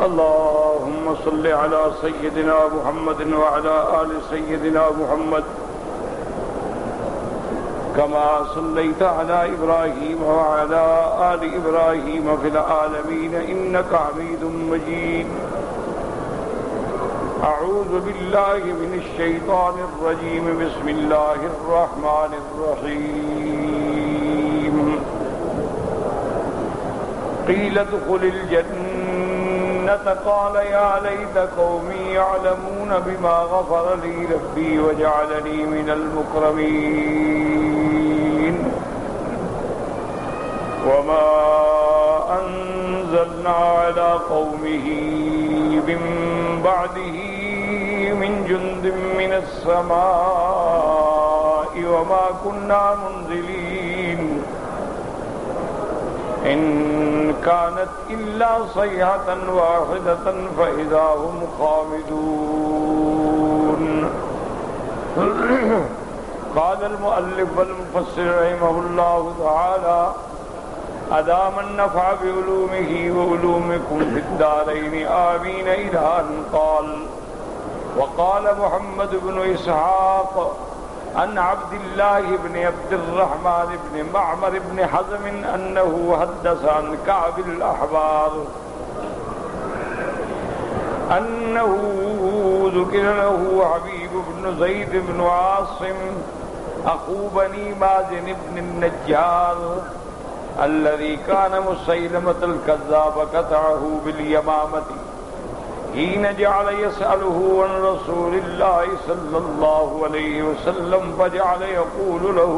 اللهم صل على سيدنا محمد وعلى آل سيدنا محمد كما صليت على إبراهيم وعلى آل إبراهيم في العالمين إنك حميد مجيد. أعوذ بالله من الشيطان الرجيم. بسم الله الرحمن الرحيم. قيل ادخل الجنة قال يا ليت قومي يعلمون بما غفر لي ربي وجعلني من المكرمين. وما أنزلنا على قومه من بعده من جند من السماء وما كنا منزلين إن كانت إلا صيحة واحدة فإذا هم خامدون. قال المؤلف والمفسر رحمه الله تعالى أدام النفع بعلومه وعلومكم في الدارين آمين إلى أن قال. وقال محمد بن إسحاق عن عبد الله بن عبد الرحمن بن معمر بن حزم أنه حدث عن كعب الأحبار أنه ذكر له حبيب بن زيد بن عاصم أخو بني مازن بن النجار الذي كان مسيلمة الكذاب قطعه باليمامة حين جعل يسأله عن رسول الله صلى الله عليه وسلم فجعل يقول له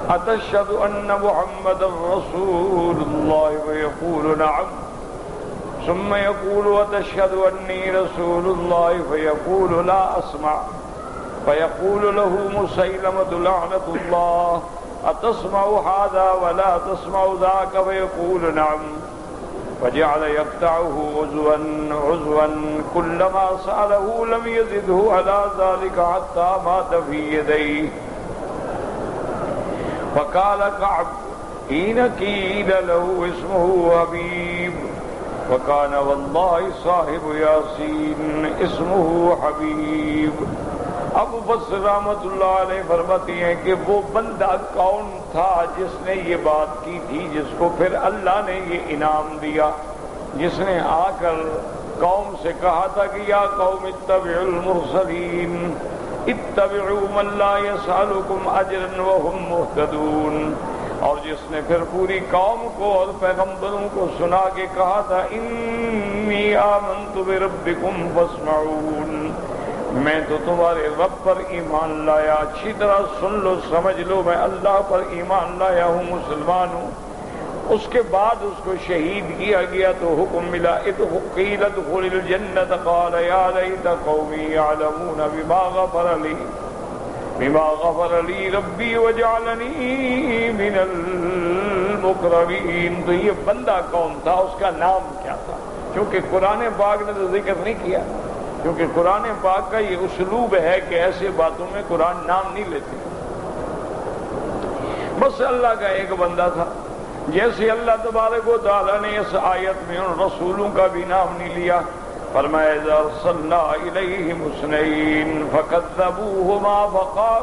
أتشهد أن محمد رسول الله فيقول نعم ثم يقول أتشهد أني رسول الله فيقول لا أسمع فيقول له مسيلمة لعنة الله أتسمع هذا ولا تسمع ذاك فيقول نعم فجعل يقطعه عضوا كلما سأله لم يزده على ذلك حتى مات في يديه. فقال كعب حين قيل له اسمه حبيب وكان والله صاحب ياسين اسمه حبیب. اب مفسر رحمۃ اللہ علیہ فرماتی ہیں کہ وہ بندہ کون تھا جس نے یہ بات کی تھی جس کو پھر اللہ نے یہ انعام دیا، جس نے آ کر قوم سے کہا تھا کہ یا قوم اتبعوا المرسلین اتبعوا من لا يسألكم اجرا وهم مهتدون، اور جس نے پھر پوری قوم کو اور پیغمبروں کو سنا کے کہا تھا انی آمنت بربکم فاسمعون، میں تو تمہارے رب پر ایمان لایا، اچھی طرح سن لو سمجھ لو میں اللہ پر ایمان لایا ہوں، مسلمان ہوں۔ اس کے بعد اس کو شہید کیا گیا تو حکم ملا قیل ادخل الجنة قال یا لیت قومی یعلمون بما غفر لی ربی وجعلنی من المکرمین۔ تو یہ بندہ کون تھا، اس کا نام کیا تھا؟ کیونکہ قرآن پاک نے تو ذکر نہیں کیا، کیونکہ قرآن پاک کا یہ اسلوب ہے کہ ایسے باتوں میں قرآن نام نہیں لیتے۔ بس اللہ کا ایک بندہ تھا، جیسے اللہ تبارک و تعالیٰ نے اس آیت میں ان رسولوں کا بھی نام نہیں لیا، فرمایا اذا ارسلنا الیہم اثنین فکذبوہما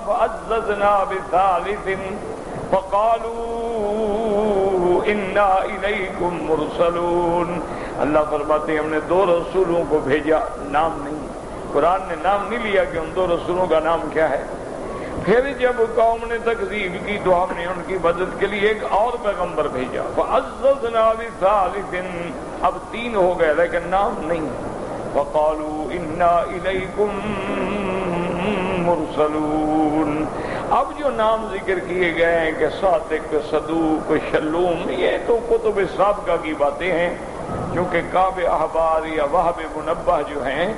فعززنا بثالث فقالوا انا الیکم مرسلون۔ اللہ فرماتے ہیں ہم نے دو رسولوں کو بھیجا، نام نہیں، قرآن نے نام نہیں لیا کہ ان دو رسولوں کا نام کیا ہے۔ پھر جب قوم نے تکذیب کی تو ہم نے ان کی مدد کے لیے ایک اور پیغمبر بھیجا، فعززنا بثالث، اب تین ہو گئے لیکن نام نہیں، فقالوا انا الیکم مرسلون۔ اب جو نام ذکر کیے گئے ہیں کہ صادق، صدوق، شلوم، یہ تو کتب سابقہ کی باتیں ہیں، کیونکہ کعب احبار یا وہب منبہ جو ہیں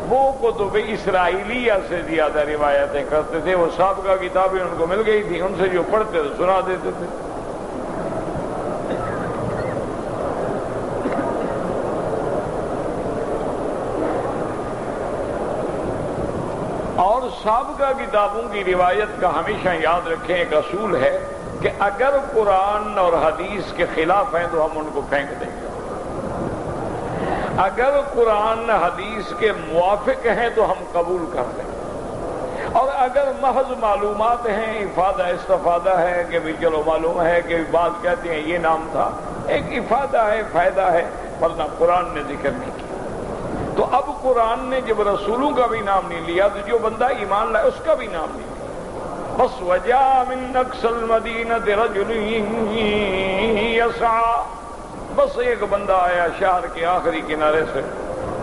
وہ کتب اسرائیلیہ سے زیادہ روایتیں کرتے تھے، وہ سابقہ کتابیں ان کو مل گئی تھی، ان سے جو پڑھتے تھے سنا دیتے تھے۔ اور سابقہ کتابوں کی روایت کا ہمیشہ یاد رکھیں ایک اصول ہے کہ اگر قرآن اور حدیث کے خلاف ہیں تو ہم ان کو پھینک دیں گے، اگر قرآن حدیث کے موافق ہیں تو ہم قبول کر لیں، اور اگر محض معلومات ہیں، افادہ استفادہ ہے کہ بھی چلو معلوم ہے کہ بات کہتے ہیں یہ نام تھا، ایک افادہ ہے، فائدہ ہے، ورنہ قرآن نے ذکر نہیں کیا۔ تو اب قرآن نے جب رسولوں کا بھی نام نہیں لیا تو جو بندہ ایمان لائے اس کا بھی نام نہیں لیا۔ بس وجاء من اقصى المدینۃ رجل یسعی، بس ایک بندہ آیا شہر کے آخری کنارے سے،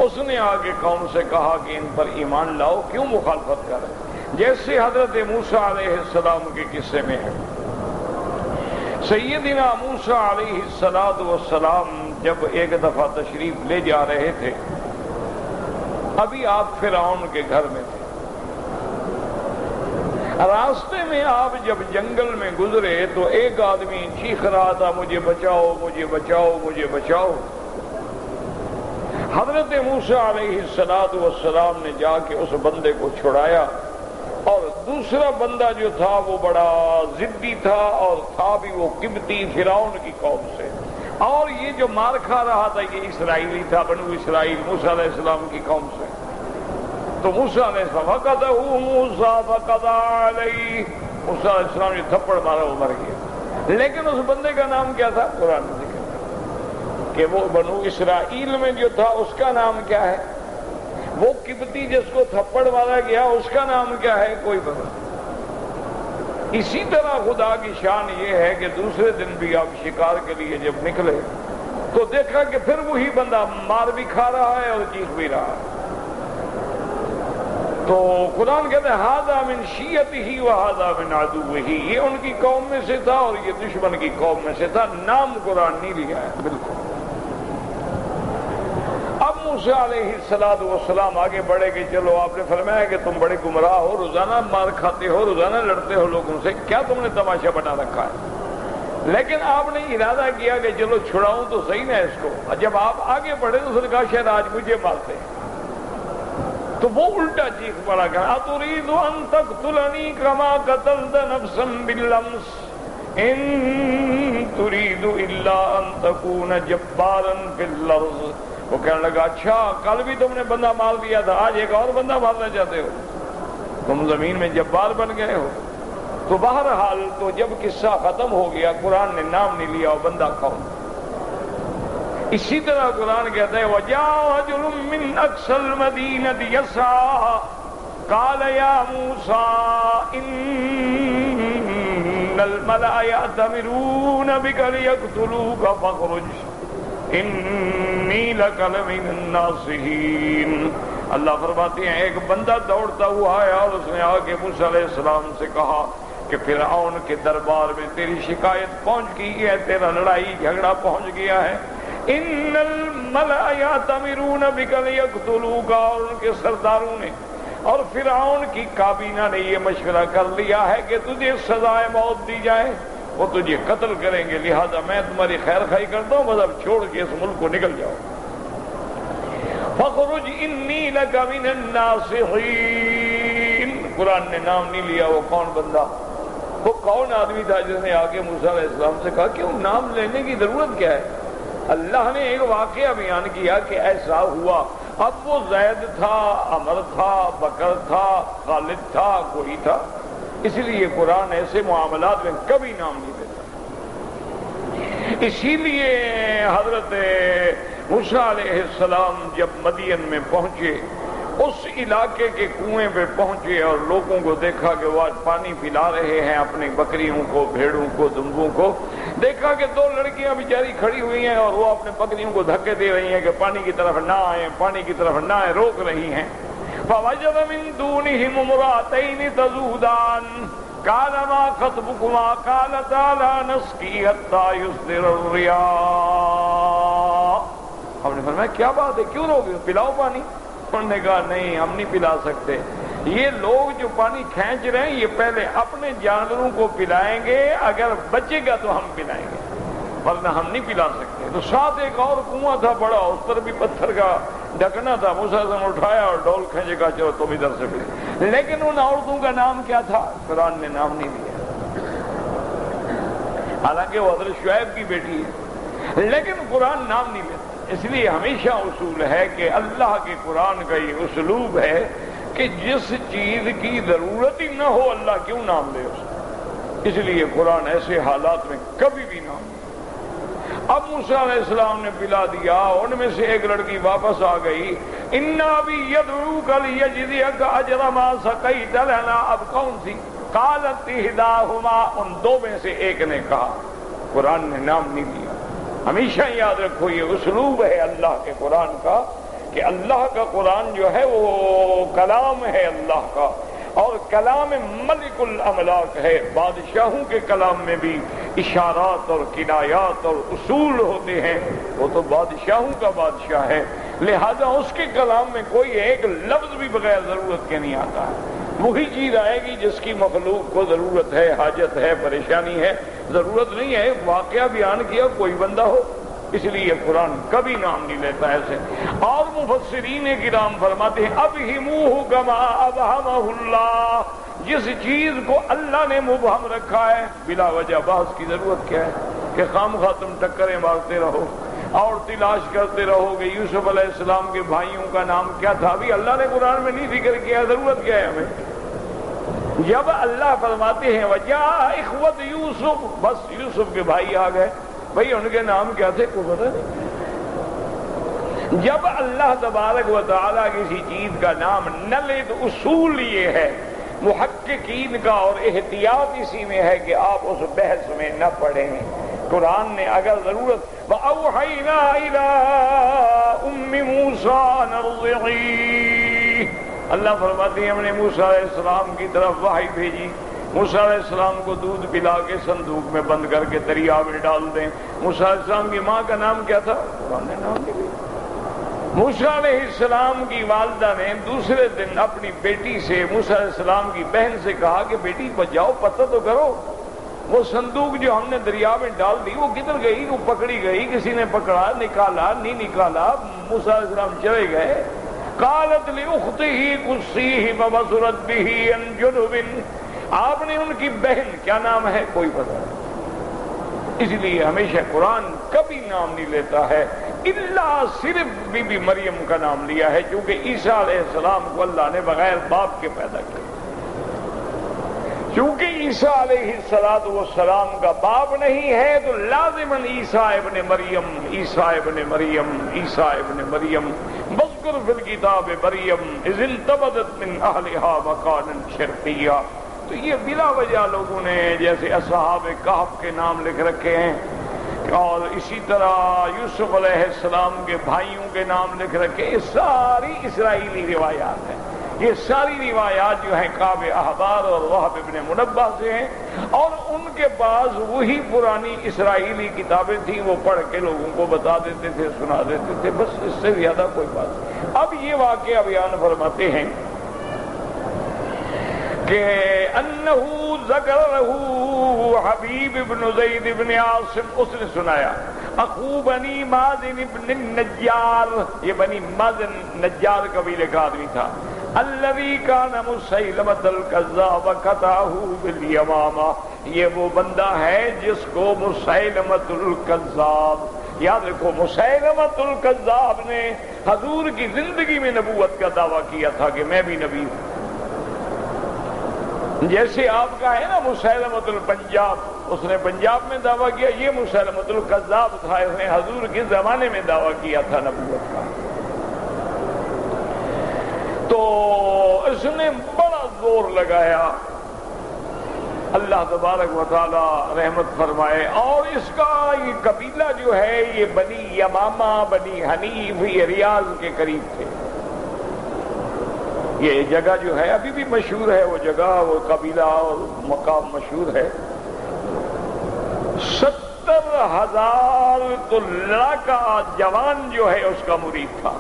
اس نے آگے قوم سے کہا کہ ان پر ایمان لاؤ، کیوں مخالفت کر رہے؟ جیسے حضرت موسیٰ علیہ السلام کے قصے میں ہے، سیدنا موسیٰ علیہ السلام جب ایک دفعہ تشریف لے جا رہے تھے، ابھی آپ فرعون کے گھر میں تھے، راستے میں آپ جب جنگل میں گزرے تو ایک آدمی چیخ رہا تھا مجھے بچاؤ مجھے بچاؤ مجھے بچاؤ۔ حضرت موسیٰ علیہ السلام نے جا کے اس بندے کو چھڑایا، اور دوسرا بندہ جو تھا وہ بڑا ضدی تھا، اور تھا بھی وہ قبطی فرعون کی قوم سے، اور یہ جو مار کھا رہا تھا یہ اسرائیلی تھا، بنو اسرائیل، موسیٰ علیہ السلام کی قوم سے۔ تو موسیٰ علیہ السلام فَقَذَفَهُ مُوسَىٰ فَقَضَىٰ عَلَيْهِ، موسیٰ علیہ السلام نے تھپڑ مارا، وہ مر گیا۔ لیکن اس بندے کا نام کیا تھا؟ قرآن نے ذکر کیا کہ وہ بنو اسرائیل میں جو تھا اس کا نام کیا ہے، وہ قبطی جس کو تھپڑ مارا گیا اس کا نام کیا ہے، کوئی پتہ۔ اسی طرح خدا کی شان یہ ہے کہ دوسرے دن بھی آپ شکار کے لیے جب نکلے تو دیکھا کہ پھر وہی بندہ مار بھی کھا رہا ہے اور چیخ بھی رہا ہے۔ تو قرآن کہتے ہیں ھذا من شیعتہ وھذا من عدوہ، یہ ان کی قوم میں سے تھا اور یہ دشمن کی قوم میں سے تھا، نام قرآن نہیں لیا ہے بالکل۔ اب موسیٰ علیہ السلام آگے بڑھے کہ چلو آپ نے فرمایا کہ تم بڑے گمراہ ہو، روزانہ مار کھاتے ہو، روزانہ لڑتے ہو لوگوں سے، کیا تم نے تماشا بنا رکھا ہے؟ لیکن آپ نے ارادہ کیا کہ چلو چھڑاؤں تو صحیح نا اس کو۔ جب آپ آگے بڑھے تو اس نے کہا شاید آج مجھے مارتے ہیں، تو وہ الٹا چیخ پڑا کہ اتريد ان تقتلني كما قتلت نفسا بالامس ان تريد الا ان تكون جبارا في الارض۔ وہ کہنے لگا اچھا کل بھی تم نے بندہ مار دیا تھا، آج ایک اور بندہ مارنا چاہتے ہو، تم زمین میں جبار بن گئے ہو۔ تو بہرحال تو جب قصہ ختم ہو گیا قرآن نے نام نہیں لیا وہ بندہ کون۔ اسی طرح قرآن کہتا ہے وَجَاءَ رَجُلٌ مِّنْ أَقْصَى الْمَدِينَةِ يَسْعَىٰ قَالَ يَا مُوسَىٰ إِنَّ الْمَلَأَ يَأْتَمِرُونَ بِكَ لِيَقْتُلُوكَ فَاخْرُجْ إِنِّي لَكَ لَمِنَ النَّاصِحِينَ۔ اللہ فرماتے ہیں ایک بندہ دوڑتا ہوا آیا اور اس نے آ کے موسیٰ علیہ السلام سے کہا کہ فرعون کے دربار میں تیری شکایت پہنچ گئی ہے، تیرا لڑائی جھگڑا پہنچ گیا ہے، ان الملأ یأتمرون بک لیقتلوک، اور ان کے سرداروں نے اور فرعون کی کابینہ نے یہ مشورہ کر لیا ہے کہ تجھے سزائے موت دی جائے، وہ تجھے قتل کریں گے، لہذا میں تمہاری خیر خواہی کرتا ہوں، مطلب چھوڑ کے اس ملک کو نکل جاؤ۔ فخرج انی لک من الناصحین، قرآن نے نام نہیں لیا وہ کون بندہ، وہ کون آدمی تھا جس نے آ کے موسیٰ علیہ السلام سے کہا کیوں نام لینے کی ضرورت کیا ہے؟ اللہ نے ایک واقعہ بیان کیا کہ ایسا ہوا، اب وہ زید تھا، عمر تھا، بکر تھا، خالد تھا، کوئی تھا، اس لیے قرآن ایسے معاملات میں کبھی نام نہیں دیتا۔ اسی لیے حضرت موسیٰ علیہ السلام جب مدین میں پہنچے، اس علاقے کے کنویں پہ پہنچے اور لوگوں کو دیکھا کہ وہ آج پانی پلا رہے ہیں اپنی بکریوں کو، بھیڑوں کو، دمبوں کو، دیکھا کہ دو لڑکیاں بیچاری کھڑی ہوئی ہیں اور وہ اپنے بکریوں کو دھکے دے رہی ہیں کہ پانی کی طرف نہ آئیں، پانی کی طرف نہ آئیں، روک رہی ہیں۔ فوجد من دونهم امرأتين تذودان قال ما خطبكما قالتا لا نسقي حتى يصدر الرعاء۔ ہم نے فرمایا کیا بات ہے، کیوں روک، پلاؤ پانی۔ انہوں نے کہا نہیں ہم نہیں پلا سکتے، یہ لوگ جو پانی کھینچ رہے ہیں یہ پہلے اپنے جانوروں کو پلائیں گے، اگر بچے گا تو ہم پلائیں گے، ورنہ ہم نہیں پلا سکتے۔ تو ساتھ ایک اور کنواں تھا بڑا، اس پر بھی پتھر کا ڈھکنا تھا، موسیٰ نے اٹھایا اور ڈول کھینچے گا چلو تم ادھر سے پلے، لیکن ان عورتوں کا نام کیا تھا؟ قرآن نے نام نہیں دیا، حالانکہ وہ حضرت شعیب کی بیٹی ہے، لیکن قرآن نام نہیں لیتا۔ اس لیے ہمیشہ اصول ہے کہ اللہ کے قرآن کا یہ اسلوب ہے کہ جس چیز کی ضرورت ہی نہ ہو اللہ کیوں نام لے اس کو، اس لیے قرآن ایسے حالات میں کبھی بھی نام لے۔ اب موسیٰ علیہ السلام نے پلا دیا، ان میں سے ایک لڑکی واپس آ گئی، اِنَّا بِي يَدْعُوكَ لِيَجْزِيَكَ أَجْرَ مَا سَقَيْتَ لَنَا، اب کون تھی؟ قالت إِحْدَاهُمَا، ان دو میں سے ایک نے کہا، قرآن نے نام نہیں لیا۔ ہمیشہ یاد رکھو یہ اسلوب ہے اللہ کے قرآن کا کہ اللہ کا قرآن جو ہے وہ کلام ہے اللہ کا، اور کلام ملک الاملاک ہے، بادشاہوں کے کلام میں بھی اشارات اور کنایات اور اصول ہوتے ہیں، وہ تو بادشاہوں کا بادشاہ ہے، لہذا اس کے کلام میں کوئی ایک لفظ بھی بغیر ضرورت کے نہیں آتا ہے۔ وہی چیز آئے گی جس کی مخلوق کو ضرورت ہے، حاجت ہے، پریشانی ہے، ضرورت نہیں ہے واقعہ بیان کیا کوئی بندہ ہو، اس لیے قرآن کبھی نام نہیں لیتا ایسے۔ اور مفسرین کرام فرماتے ہیں ابہموہ کما ابہمہ اللہ، جس چیز کو اللہ نے مبہم رکھا ہے بلا وجہ بحث کی ضرورت کیا ہے کہ خامخواہ تم ٹکریں مارتے رہو اور تلاش کرتے رہو گے یوسف علیہ السلام کے بھائیوں کا نام کیا تھا، ابھی اللہ نے قرآن میں نہیں ذکر کیا، ضرورت کیا ہے ہمیں؟ جب اللہ فرماتے ہیں وجاء اخوت یوسف، بس یوسف کے بھائی آ گئے، بھئی ان کے نام کیا تھے کوئی پتہ نہیں۔ جب اللہ تبارک و تعالیٰ کسی چیز کا نام نہ لے تو اصول یہ ہے محققین کا، اور احتیاط اسی میں ہے کہ آپ اس بحث میں نہ پڑھیں۔ قرآن نے اگر ضرورت وَأَوْحَيْنَا إِلَىٰ أُمِّ مُوسَىٰ نَرْضِعِيهِ، اللہ فرماتے ہیں ہم نے موسیٰ علیہ السلام کی طرف وحی بھیجی، موسیٰ علیہ السلام کو دودھ پلا کے صندوق میں بند کر کے دریا میں ڈال دیں۔ موسیٰ علیہ السلام کی ماں کا نام کیا تھا؟ قرآن نے نام نہیں لیا۔ موسیٰ علیہ السلام کی والدہ نے دوسرے دن اپنی بیٹی سے، موسیٰ علیہ السلام کی بہن سے کہا کہ بیٹی بچاؤ پتہ تو کرو، وہ صندوق جو ہم نے دریا میں ڈال دی وہ کدھر گئی؟ وہ پکڑی گئی، کسی نے پکڑا، نکالا نہیں نکالا، موسیٰ علیہ السلام چلے گئے۔ قالت لأختہ قصیہ فبصرت بہ عن جنب، آپ نے ان کی بہن کیا نام ہے کوئی پتہ نہیں۔ اس لیے ہمیشہ قرآن کبھی نام نہیں لیتا ہے، الا صرف بی بی مریم کا نام لیا ہے، کیونکہ عیسیٰ علیہ السلام کو اللہ نے بغیر باپ کے پیدا کیا، کیونکہ عیسیٰ علیہ السلام کا باپ نہیں ہے تو لازماً عیسیٰ ابن مریم، عیسیٰ ابن مریم، عیسیٰ ابن مریم۔ واذکر فی الکتاب مریم اذ انتبذت من اہلہا مکانا شرقیا، تو یہ بلا وجہ لوگوں نے جیسے اصحاب کہف کے نام لکھ رکھے ہیں، اور اسی طرح یوسف علیہ السلام کے بھائیوں کے نام لکھ رکھے، یہ ساری اسرائیلی روایات ہیں، یہ ساری روایات جو ہیں کعب احبار اور وہب ابن منبہ سے ہیں، اور ان کے پاس وہی پرانی اسرائیلی کتابیں تھیں، وہ پڑھ کے لوگوں کو بتا دیتے تھے، سنا دیتے تھے، بس اس سے زیادہ کوئی بات نہیں۔ اب یہ واقعہ بیان فرماتے ہیں کہ انہو ذکر رہو حبیب ابن زید ابن عاصم، اس نے سنایا اخو بنی مازن ابن النجار، یہ بنی مازن نجار قبیلے کا آدمی تھا، الذی کان مسیلمۃ الکذاب قطعہ بالیمامہ، یہ وہ بندہ ہے جس کو مسیلمۃ الکذاب، یاد رکھو مسیلمۃ الکذاب نے حضور کی زندگی میں نبوت کا دعویٰ کیا تھا کہ میں بھی نبی ہوں، جیسے آپ کا ہے نا مسیلمۃ الپنجاب، اس نے پنجاب میں دعویٰ کیا، یہ مسیلمۃ الکذاب تھا، اس نے حضور کے زمانے میں دعویٰ کیا تھا نبوت کا، تو اس نے بڑا زور لگایا، اللہ تبارک و تعالی رحمت فرمائے، اور اس کا یہ قبیلہ جو ہے یہ بنی یمامہ، بنی حنیف، یہ ریاض کے قریب تھے، یہ جگہ جو ہے ابھی بھی مشہور ہے، وہ جگہ، وہ قبیلہ اور مقام مشہور ہے۔ 70,000 تو لڑکا جوان جو ہے اس کا مرید تھا،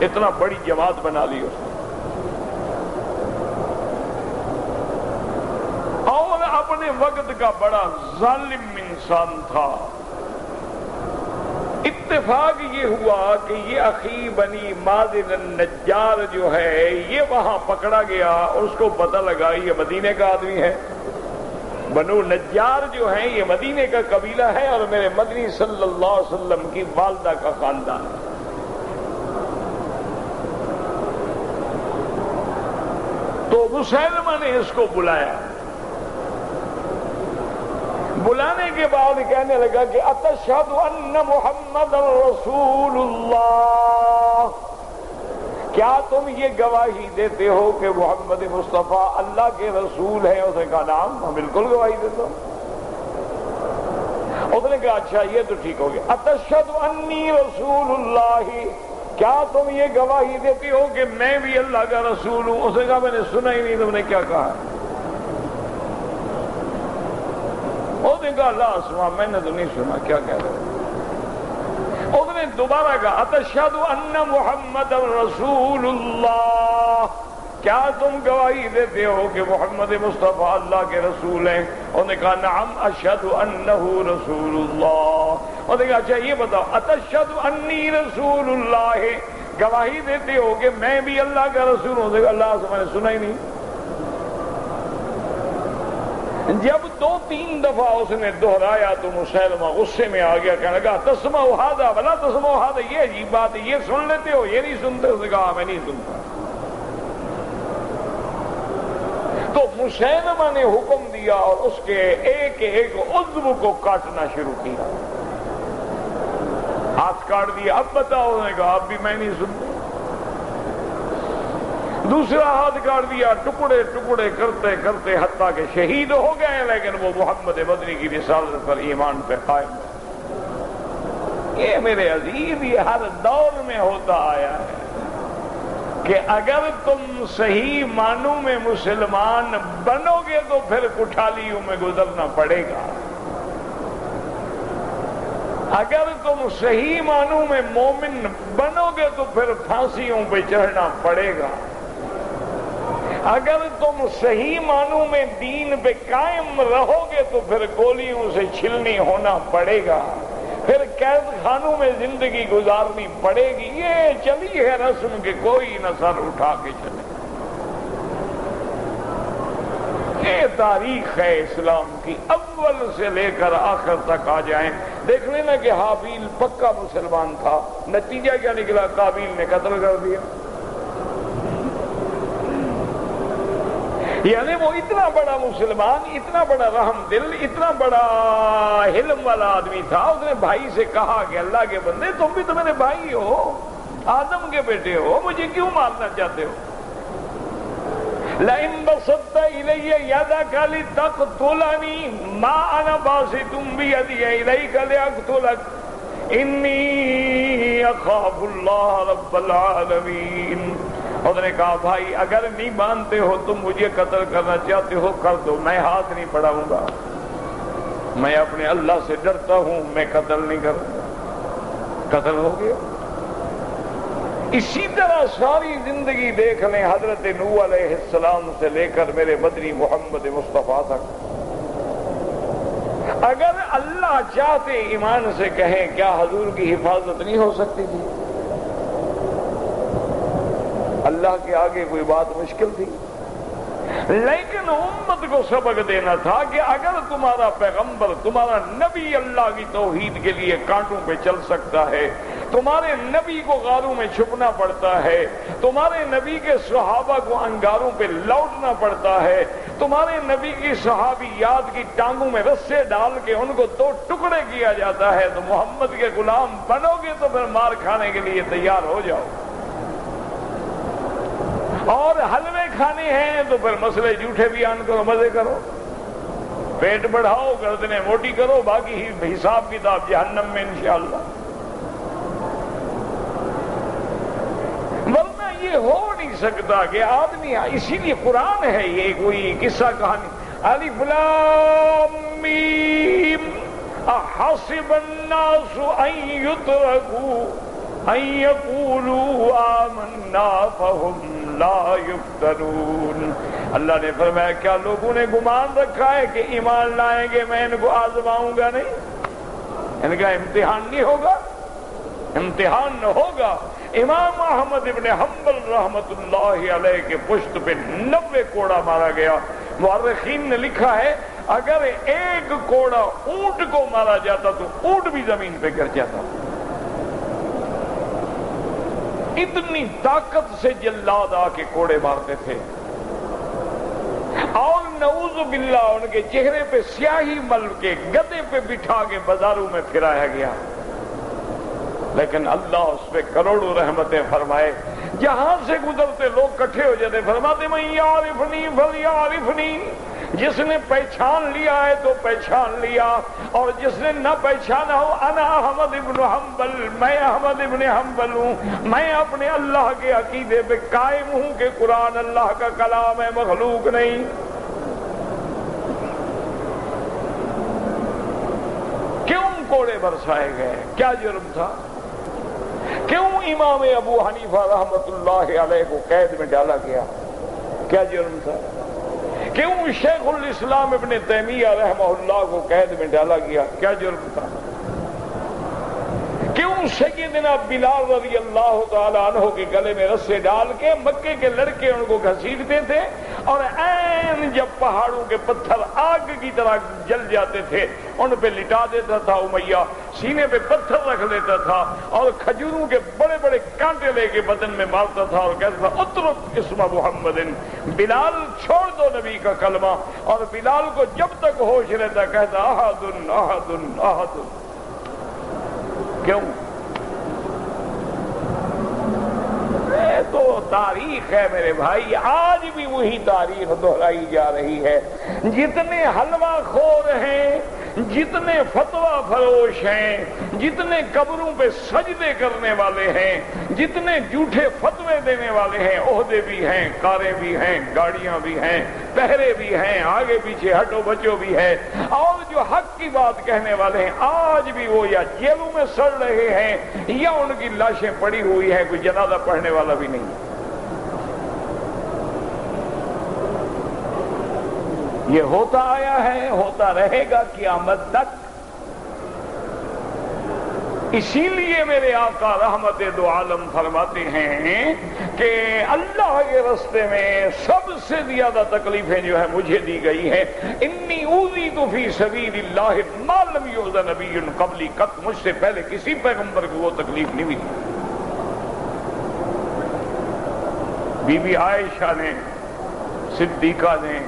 اتنا بڑی جماعت بنا لی اس نے، اور اپنے وقت کا بڑا ظالم انسان تھا۔ اتفاق یہ ہوا کہ یہ اخی بنی مازن النجار جو ہے یہ وہاں پکڑا گیا، اور اس کو پتہ لگا یہ مدینے کا آدمی ہے، بنو نجار جو ہیں یہ مدینے کا قبیلہ ہے اور میرے مدنی صلی اللہ علیہ وسلم کی والدہ کا خاندان ہے۔ تو مسیلمہ نے اس کو بلایا، بلانے کے بعد کہنے لگا کہ اتشہد ان محمد رسول اللہ، کیا تم یہ گواہی دیتے ہو کہ محمد مصطفیٰ اللہ کے رسول ہیں؟ اس نے کہا نعم، میں بالکل گواہی دیتا ہوں۔ اس نے کہا اچھا یہ تو ٹھیک ہو گیا، اتشہد انی رسول اللہ، کیا تم یہ گواہی دیتے ہو کہ میں بھی اللہ کا رسول ہوں؟ اس نے کہا میں نے سنا ہی نہیں تم نے کیا کہا۔ اس نے کہا لا اسمع، میں نے تو نہیں سنا کیا کہہ رہے۔ اس نے دوبارہ کہا اتشہد ان محمد رسول اللہ، کیا تم گواہی دیتے ہو کہ محمد مصطفیٰ اللہ کے رسول ہیں؟ انہوں نے کہا نعم اشہد انہ رسول اللہ۔ انہوں نے کہا اچھا یہ بتاؤ اتشہد انی رسول اللہ، گواہی دیتے ہو کہ میں بھی اللہ کا رسول ہوں؟ انہوں نے کہا اللہ سے میں نے سنا ہی نہیں۔ جب 2-3 دفعہ اس نے دہرایا تو مسیلمہ غصے میں آ گیا، کہنے لگا تسمعوا ھذا ولا تسمعوا ھذا، یہ عجیب بات ہے، یہ سن لیتے ہو یہ نہیں سنتے؟ اس نے کہا میں نہیں سنتا۔ تو مسیلمہ نے حکم دیا اور اس کے ایک ایک عضو کو کاٹنا شروع کیا، ہاتھ کاٹ دیا۔ اب بتاؤ، انہوں نے کہا اب بھی میں نہیں سنتا۔ دوسرا ہاتھ کاٹ دیا، ٹکڑے ٹکڑے کرتے کرتے حتیٰ کہ شہید ہو گئے، لیکن وہ محمد مدنی کی رسالت پر ایمان پہ قائم ہے۔ یہ میرے عزیز یہ ہر دور میں ہوتا آیا ہے کہ اگر تم صحیح معنوں میں مسلمان بنو گے تو پھر کٹھالیوں میں گزرنا پڑے گا، اگر تم صحیح معنوں میں مومن بنو گے تو پھر پھانسیوں پہ چڑھنا پڑے گا، اگر تم صحیح معنوں میں دین پہ قائم رہو گے تو پھر گولیوں سے چھلنی ہونا پڑے گا، پھر قید خانوں میں زندگی گزارنی پڑے گی۔ یہ چلی ہے رسم کہ کوئی نہ سر اٹھا کے چلے۔ یہ تاریخ ہے اسلام کی، اول سے لے کر آخر تک آ جائیں دیکھ لینا کہ حابیل پکا مسلمان تھا، نتیجہ کیا نکلا؟ قابیل نے قتل کر دیا۔ یعنی وہ اتنا بڑا مسلمان، اتنا بڑا رحم دل، اتنا بڑا حلم والا آدمی تھا، اس نے بھائی سے کہا کہ اللہ کے بندے تم بھی تو میرے بھائی ہو، آدم کے بیٹے ہو، مجھے کیوں مارنا چاہتے ہو؟ لَئِن بَسَطتَ إِلَيَّ يَدَكَ لِتَقْتُلَنِي مَا أَنَا بَاسِطٌ بِيَدِي إِلَيْكَ لِأَقْتُلَكَ إِنِّي أَخَافُ اللَّهَ رَبَّ الْعَالَمِينَ۔ اس نے کہا بھائی اگر نہیں مانتے ہو تم مجھے قتل کرنا چاہتے ہو کر دو، میں ہاتھ نہیں بڑھاؤں گا، میں اپنے اللہ سے ڈرتا ہوں، میں قتل نہیں کروں گا۔ قتل ہو گیا۔ اسی طرح ساری زندگی دیکھ لیں، حضرت نوح علیہ السلام سے لے کر میرے مدنی محمد مصطفیٰ تک، اگر اللہ چاہتے ایمان سے کہیں کیا حضور کی حفاظت نہیں ہو سکتی تھی؟ اللہ کے آگے کوئی بات مشکل تھی؟ لیکن امت کو سبق دینا تھا کہ اگر تمہارا پیغمبر، تمہارا نبی اللہ کی توحید کے لیے کانٹوں پہ چل سکتا ہے، تمہارے نبی کو غاروں میں چھپنا پڑتا ہے، تمہارے نبی کے صحابہ کو انگاروں پہ لوٹنا پڑتا ہے، تمہارے نبی کی صحابیات کی ٹانگوں میں رسے ڈال کے ان کو 2 ٹکڑے کیا جاتا ہے، تو محمد کے غلام بنو گے تو پھر مار کھانے کے لیے تیار ہو جاؤ، اور حلوے کھانے ہیں تو پھر مسئلے جھوٹے بیان کرو، مزے کرو، پیٹ بڑھاؤ، گردنیں موٹی کرو، باقی حساب کتاب جہنم میں انشاءاللہ۔ ورنہ یہ ہو نہیں سکتا کہ آدمی، اسی لیے قرآن ہے یہ کوئی قصہ کہانی، الف لام میم احسب الناس ان یترکوا ان یقولوا آمنا فہم لا یفتنون۔ اللہ نے فرمایا کیا لوگوں نے گمان رکھا ہے کہ ایمان لائیں گے میں ان کو آزماؤں گا نہیں؟ ان کا امتحان نہیں ہوگا؟ امتحان نہ ہوگا۔ امام احمد ابن حنبل رحمت اللہ علیہ کے پشت پہ 90 کوڑا مارا گیا۔ مورخین نے لکھا ہے اگر ایک کوڑا اونٹ کو مارا جاتا تو اونٹ بھی زمین پہ گر جاتا. اتنی طاقت سے جلاد آ کے کوڑے مارتے تھے. اور نعوذ باللہ ان کے چہرے پہ سیاہی مل کے گدے پہ بٹھا کے بازاروں میں پھرایا گیا. لیکن اللہ اس پہ کروڑوں رحمتیں فرمائے. جہاں سے گزرتے لوگ کٹھے ہو جاتے, فرماتے من یعرفنی فلیعرفنی, جس نے پہچان لیا ہے تو پہچان لیا, اور جس نے نہ پہچانا ہو انا احمد ابن حنبل, میں احمد ابن حنبل ہوں, میں اپنے اللہ کے عقیدے پہ قائم ہوں کہ قرآن اللہ کا کلام ہے, مخلوق نہیں. کیوں کوڑے برسائے گئے؟ کیا جرم تھا؟ کیوں امام ابو حنیفہ رحمت اللہ علیہ کو قید میں ڈالا گیا؟ کیا جرم تھا؟ کیوں شیخ الاسلام ابن تیمیہ رحمہ اللہ کو قید میں ڈالا گیا؟ کیا جرم تھا؟ کیوں سیدنا بلال رضی اللہ تعالی عنہ کے گلے میں رسے ڈال کے مکے کے لڑکے ان کو گھسیٹتے تھے, اور عین جب پہاڑوں کے پتھر آگ کی طرح جل جاتے تھے ان پہ لٹا دیتا تھا امیہ, سینے پہ پتھر رکھ لیتا تھا اور کھجوروں کے بڑے بڑے کانٹے لے کے بدن میں مارتا تھا اور کہتا تھا اترک اسم محمد, بلال چھوڑ دو نبی کا کلمہ. اور بلال کو جب تک ہوش رہتا کہتا احد احد احد. کیوں؟ تو تاریخ ہے میرے بھائی, آج بھی وہی تاریخ دہرائی جا رہی ہے. جتنے حلوہ خور ہیں, جتنے فتویٰ فروش ہیں, جتنے قبروں پہ سجدے کرنے والے ہیں, جتنے جھوٹے فتوے دینے والے ہیں, عہدے بھی ہیں, کاریں بھی ہیں, گاڑیاں بھی ہیں, پہرے بھی ہیں, آگے پیچھے ہٹو بچو بھی ہے, اور جو حق کی بات کہنے والے ہیں آج بھی وہ یا جیلوں میں سڑ رہے ہیں یا ان کی لاشیں پڑی ہوئی ہیں, کوئی جنازہ پڑھنے والا بھی نہیں. یہ ہوتا آیا ہے, ہوتا رہے گا قیامت تک. اسی لیے میرے آقا رحمت دو عالم فرماتے ہیں کہ اللہ کے راستے میں سب سے زیادہ تکلیفیں جو ہے مجھے دی گئی ہیں. انی اوذیت فی سبیل اللہ ما لم یؤذ نبی قبلی قط, مجھ سے پہلے کسی پیغمبر کو وہ تکلیف نہیں ہوئی. بی بی عائشہ نے, صدیقہ نے,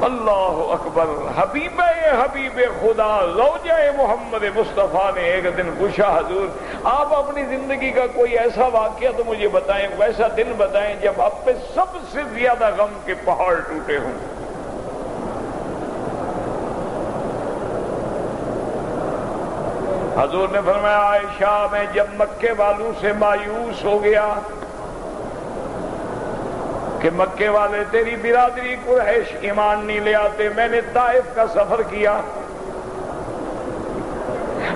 اللہ اکبر, حبیب خدا زوجہ محمد مصطفیٰ نے ایک دن پوچھا حضور آپ اپنی زندگی کا کوئی ایسا واقعہ تو مجھے بتائیں, ویسا دن بتائیں جب آپ پہ سب سے زیادہ غم کے پہاڑ ٹوٹے ہوں. حضور نے فرمایا عائشہ میں جب مکے والوں سے مایوس ہو گیا کہ مکے والے تیری برادری قریش ایمان نہیں لے آتے, میں نے طائف کا سفر کیا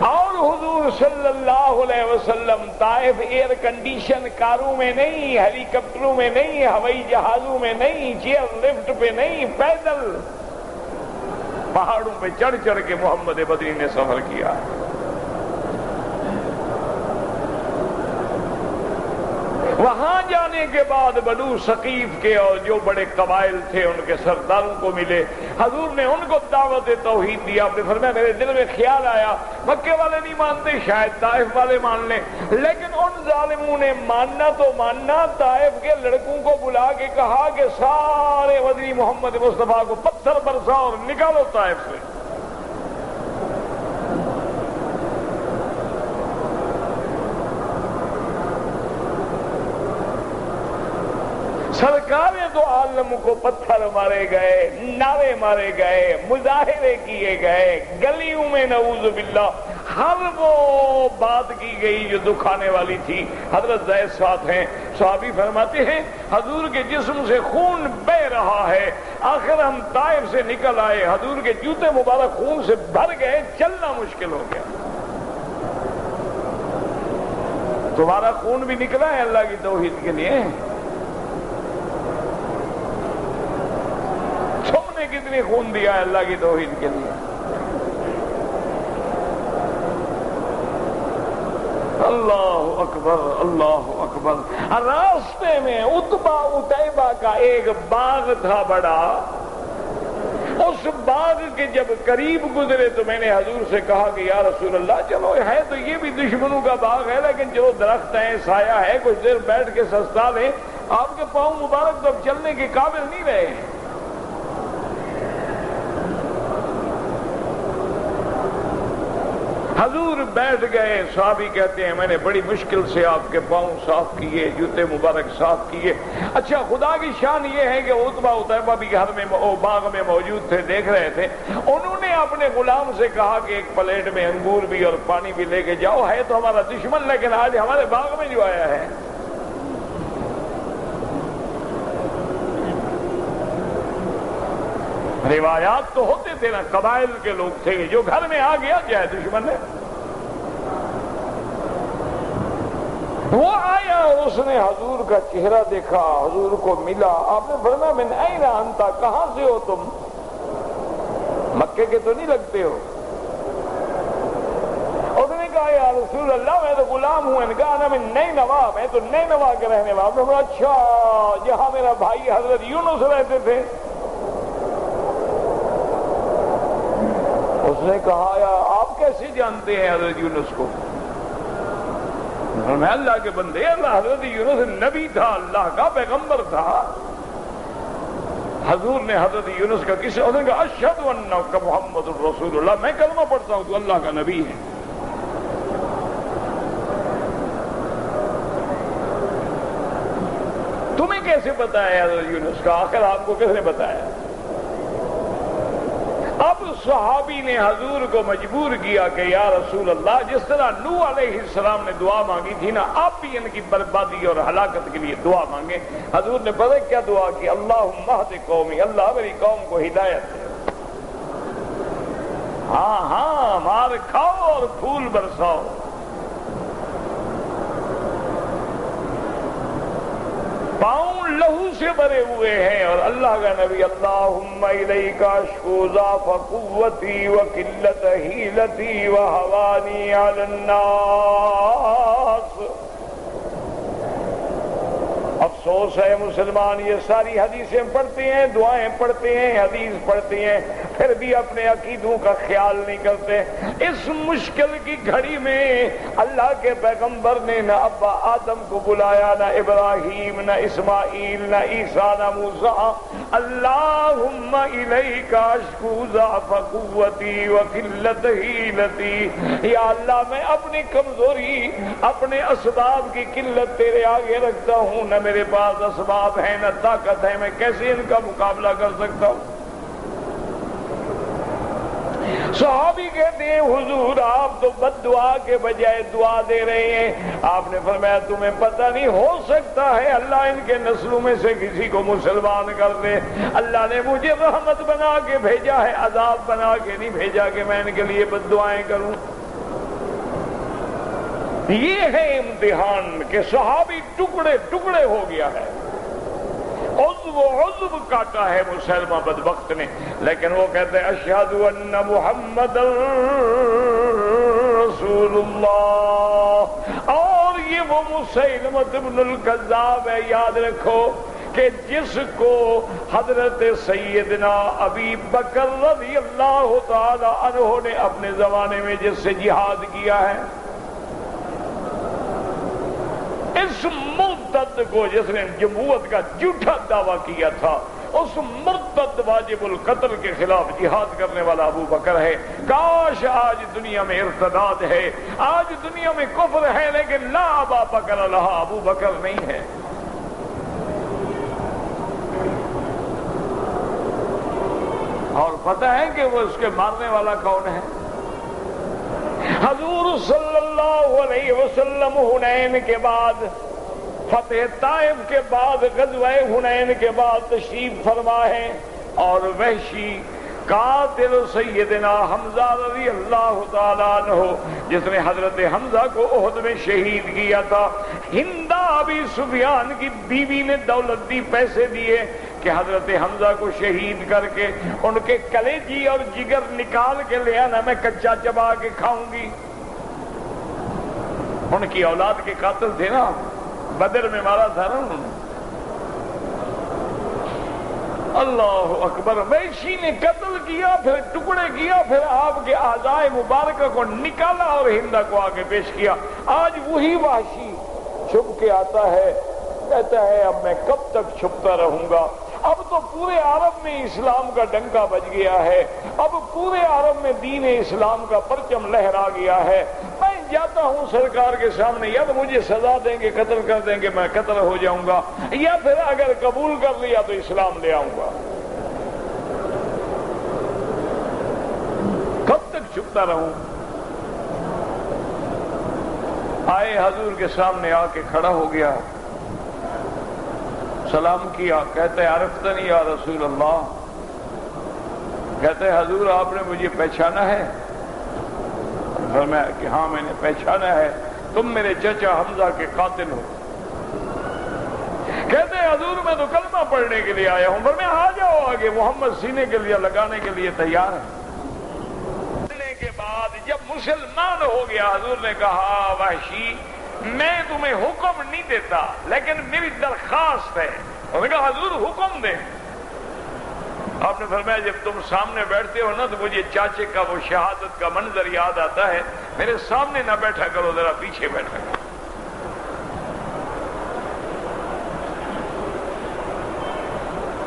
اور حضور صلی اللہ علیہ وسلم طائف ایئر کنڈیشن کاروں میں نہیں, ہیلی کاپٹروں میں نہیں, ہوائی جہازوں میں نہیں, چیئر لفٹ پہ نہیں, پیدل پہاڑوں پہ چڑھ چڑھ کے محمد بدری نے سفر کیا. وہاں جانے کے بعد بنو ثقیف کے اور جو بڑے قبائل تھے ان کے سرداروں کو ملے, حضور نے ان کو دعوت توحید دیا. آپ نے فرمایا میرے دل میں خیال آیا مکے والے نہیں مانتے, شاید طائف والے مان لیں, لیکن ان ظالموں نے ماننا تو ماننا, طائف کے لڑکوں کو بلا کے کہا کہ سارے بدری محمد مصطفیٰ کو پتھر برسا اور نکالو طائف سے. سرکار دو عالم کو پتھر مارے گئے, نعرے مارے گئے, مظاہرے کیے گئے, گلیوں میں نعوذ باللہ ہر وہ بات کی گئی جو دکھانے والی تھی. حضرت زید ساتھ ہیں, صحابی فرماتے ہیں حضور کے جسم سے خون بہ رہا ہے, آخر ہم طائف سے نکل آئے, حضور کے جوتے مبارک خون سے بھر گئے, چلنا مشکل ہو گیا. تمہارا خون بھی نکلا ہے اللہ کی توحید کے لیے, کتنی خون دیا ہے اللہ کی توحید کے لیے. اللہ اکبر اللہ اکبر. راستے میں عتبہ عتیبہ کا ایک باغ تھا بڑا, اس باغ کے جب قریب گزرے تو میں نے حضور سے کہا کہ یا رسول اللہ چلو ہے تو یہ بھی دشمنوں کا باغ ہے، لیکن جو درخت ہیں سایہ ہے، کچھ دیر بیٹھ کے سستا لیں، آپ کے پاؤں مبارک تو اب چلنے کے قابل نہیں رہے ہیں۔ حضور بیٹھ گئے، صحابی کہتے ہیں میں نے بڑی مشکل سے آپ کے پاؤں صاف کیے، جوتے مبارک صاف کیے۔ اچھا خدا کی شان یہ ہے کہ عتبہ عتیبہ بھی گھر میں باغ میں موجود تھے، دیکھ رہے تھے۔ انہوں نے اپنے غلام سے کہا کہ ایک پلیٹ میں انگور بھی اور پانی بھی لے کے جاؤ، ہے تو ہمارا دشمن لیکن آج ہمارے باغ میں جو آیا ہے۔ روایات تو ہوتے تھے نا، قبائل کے لوگ تھے، جو گھر میں آ گیا کیا ہے دشمن ہے۔ وہ آیا اور اس نے حضور کا چہرہ دیکھا، حضور کو ملا۔ آپ نے فرمایا من این انت، کہاں سے ہو تم؟ مکے کے تو نہیں لگتے ہو۔ اس نے کہا یا رسول اللہ میں تو غلام ہوں۔ ان کا من نینوا، میں تو نینوا کے رہنے والا ہوں۔ اچھا، جہاں میرا بھائی حضرت یونس رہتے تھے۔ اس نے کہا یا آپ کیسے جانتے ہیں حضرت یونس کو؟ میں اللہ کے بندے، اللہ حضرت یونس نبی تھا، اللہ کا پیغمبر تھا۔ حضور نے حضرت یونس کا کس نے کہا اشہد انک محمد الرسول اللہ، میں کلمہ پڑھتا ہوں تو اللہ کا نبی ہے۔ تمہیں کیسے پتا ہے حضرت یونس کا؟ آخر آپ کو کس نے بتایا؟ اب صحابی نے حضور کو مجبور کیا کہ یا رسول اللہ، جس طرح نوح علیہ السلام نے دعا مانگی تھی نا، آپ بھی ان کی بربادی اور ہلاکت کے لیے دعا مانگے۔ حضور نے پتہ کیا دعا کی؟ اللہم اہد قومی، اللہ میری قوم کو ہدایت دے۔ ہاں مار کھاؤ اور پھول برساؤ۔ پاؤں لہو سے بھرے ہوئے ہیں، اور اللہ کا نبی اللہم الیک اشکو ضعف قوتی وقلت حیلتی وہوانی علی الناس۔ افسوس ہے مسلمان یہ ساری حدیثیں پڑھتے ہیں، دعائیں پڑھتے ہیں، حدیث پڑھتے ہیں، پھر بھی اپنے عقیدوں کا خیال نہیں کرتے۔ اس مشکل کی گھڑی میں اللہ کے پیغمبر نے نہ ابا آدم کو بلایا، نہ ابراہیم، نہ اسماعیل، نہ عیسیٰ، نہ موسیٰ۔ اللہم الیک اشکو ضعف قوتی وقلت حیلتی، یا اللہ میں اپنی کمزوری، اپنے اسباب کی قلت تیرے آگے رکھتا ہوں، نہ میرے پاس اسباب ہیں نہ طاقت ہے، میں کیسے ان کا مقابلہ کر سکتا ہوں؟ صحابی کہتے ہیں حضور آپ تو بد دعا کے بجائے دعا دے رہے ہیں۔ آپ نے فرمایا تمہیں پتہ نہیں، ہو سکتا ہے اللہ ان کے نسلوں میں سے کسی کو مسلمان کر دے۔ اللہ نے مجھے رحمت بنا کے بھیجا ہے، عذاب بنا کے نہیں بھیجا کہ میں ان کے لیے بد دعائیں کروں۔ یہ ہے امتحان کہ صحابی ٹکڑے ٹکڑے ہو گیا ہے، عضو کاٹا ہے مسلمہ بدبخت نے، لیکن وہ کہتے ہیں اشہد ان محمد رسول اللہ۔ اور یہ وہ مسیلمۃ ابن الکذاب ہے، یاد رکھو کہ جس کو حضرت سیدنا ابی بکر رضی اللہ تعالی عنہ نے اپنے زمانے میں جس سے جہاد کیا ہے، اس مرتد کو جس نے جمہوریت کا جھوٹا دعویٰ کیا تھا، اس مرتد واجب القتل کے خلاف جہاد کرنے والا ابو بکر ہے۔ کاش آج دنیا میں ارتداد ہے، آج دنیا میں کفر ہے، لیکن لا ابا بکر لہا، ابو بکر نہیں ہے۔ اور پتہ ہے کہ وہ اس کے مارنے والا کون ہے؟ حضور صلی اللہ علیہ وسلم حنین کے بعد، فتح طائف کے بعد، غزوہ حنین کے بعد تشریف فرما ہے، اور وحشی قاتل سیدنا حمزہ رضی اللہ تعالیٰ عنہ، جس نے حضرت حمزہ کو احد میں شہید کیا تھا، ہند ابی سفیان کی بیوی نے دولت دی، پیسے دیے کہ حضرت حمزہ کو شہید کر کے ان کے کلیجی اور جگر نکال کے لے آنا، میں کچا چبا کے کھاؤں گی۔ ان کی اولاد کے قاتل تھے نا، بدر میں مارا تھا نا انہوں نے۔ اللہ اکبر. وحشی نے قتل کیا، پھر ٹکڑے کیا، پھر آپ کے اعضائے مبارکہ کو نکالا اور ہندا کو آگے پیش کیا. آج وہی وحشی چھپ کے آتا ہے، کہتا ہے اب میں کب تک چھپتا رہوں گا، اب تو پورے عرب میں اسلام کا ڈنکا بج گیا ہے، اب پورے عرب میں دین اسلام کا پرچم لہرا گیا ہے، میں جاتا ہوں سرکار کے سامنے، یا تو مجھے سزا دیں گے، قتل کر دیں گے، میں قتل ہو جاؤں گا، یا پھر اگر قبول کر لیا تو اسلام لے آؤں گا. کب تک چھپتا رہوں؟ آئے حضور کے سامنے آ کے کھڑا ہو گیا، سلام کیا، کہتے عرفتنی یا رسول اللہ، کہتے حضور آپ نے مجھے پہچانا ہے؟ فرمایا کہ ہاں میں نے پہچانا ہے، تم میرے چچا حمزہ کے قاتل ہو. کہتے حضور میں تو کلمہ پڑھنے کے لیے آیا ہوں. فرمایا آ جاؤ آگے، محمد سینے کے لیے لگانے کے لیے تیار ہے. پڑھنے کے بعد جب مسلمان ہو گیا، حضور نے کہا وحشی میں تمہیں حکم نہیں دیتا لیکن میری درخواست ہے. انہوں نے کہا حضور حکم دیں. آپ نے فرمایا جب تم سامنے بیٹھتے ہو نا تو مجھے چاچے کا وہ شہادت کا منظر یاد آتا ہے، میرے سامنے نہ بیٹھا کرو، ذرا پیچھے بیٹھا کرو.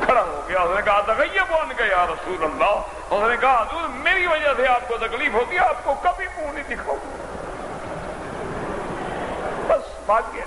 کھڑا ہو گیا، اس نے کہا تغیب عنک یا رسول اللہ. اس نے کہا حضور میری وجہ سے آپ کو تکلیف ہوتی ہے، آپ کو کبھی منہ نہیں دکھاؤں. بس بھاگ گیا.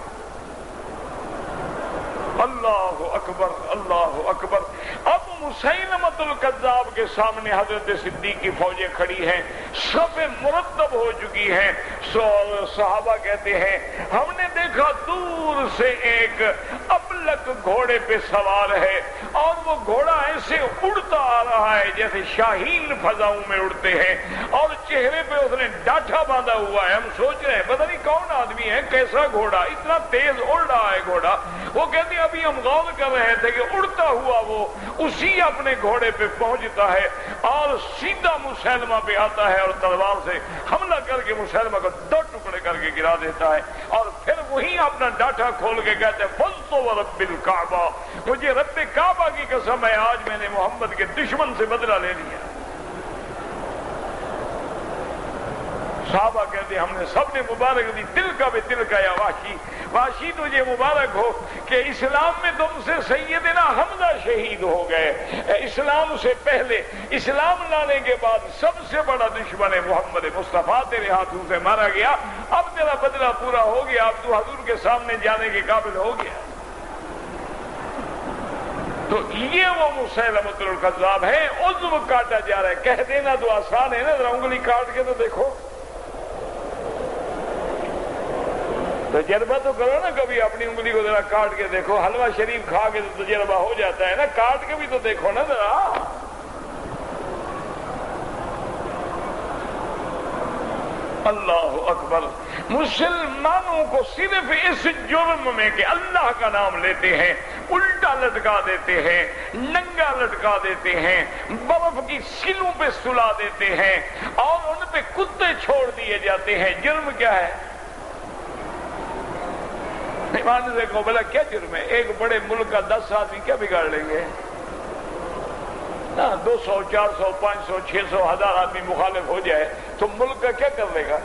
اللہ اکبر اللہ اکبر. اب مسیلمۃ الکذاب کے سامنے حضرت صدیق کی فوجیں کھڑی ہیں، صفیں مرتب ہو چکی ہیں. صحابہ کہتے ہیں ہم نے دیکھا دور سے ایک ابلک گھوڑے پہ سوار ہے، اور وہ گھوڑا ایسے اڑتا آ رہا ہے جیسے شاہین فضاؤں میں اڑتے ہیں، اور چہرے پہ اس نے ڈاٹھا باندھا ہوا ہے. ہم سوچ رہے ہیں پتہ نہیں کون آدمی ہے، کیسا گھوڑا، اتنا تیز اڑ رہا ہے گھوڑا. وہ کہتے ہیں ابھی ہم غور کر رہے تھے کہ اڑتا ہوا وہ اسی اپنے گھوڑے پہ پہنچتا ہے اور سیدھا مسلمہ پہ آتا ہے اور تلوار سے حملہ کر کے مسلمہ کو 2 ٹکڑے کر کے گرا دیتا ہے. اور پھر وہی اپنا ڈاٹا کھول کے کہتے ہیں فَلْتُ وَرَبِّ الْكَعْبَةِ، مجھے رب کعبہ کی قسم ہے آج میں نے محمد کے دشمن سے بدلہ لے لیا. صحابہ کہتے ہیں ہم نے سب نے مبارک دی، دل کا بھی دل کا یا وحشی. وحشی تجھے مبارک ہو کہ اسلام میں تم سے سیدنا حمزہ شہید ہو گئے. اسلام سے پہلے، اسلام لانے کے بعد سب سے بڑا دشمن محمد مصطفیٰ تیرے ہاتھوں سے مارا گیا. اب تیرا بدلہ پورا ہو گیا، اب تو حضور کے سامنے جانے کے قابل ہو گیا. تو یہ وہ مسیلمۃ الکذاب ہے. عضو کاٹا جا رہا ہے، کہہ دینا تو آسان ہے نا، ذرا انگلی کاٹ کے تو دیکھو. تجربہ تو کرو نا، کبھی اپنی انگلی کو ذرا کاٹ کے دیکھو. حلوہ شریف کھا کے تو تجربہ ہو جاتا ہے نا، کاٹ کے بھی تو دیکھو نا ذرا. اللہ اکبر. مسلمانوں کو صرف اس جرم میں کہ اللہ کا نام لیتے ہیں الٹا لٹکا دیتے ہیں، ننگا لٹکا دیتے ہیں، برف کی سلوں پہ سلا دیتے ہیں اور ان پہ کتے چھوڑ دیے جاتے ہیں. جرم کیا ہے؟ ایمان سے کو بلا کیا جرم ہے؟ ایک بڑے ملک کا 10 آدمی کیا بگاڑ لیں گے؟ 200 400 500 600 1000 آدمی مخالف ہو جائے تو ملک کا کیا کر لے گا؟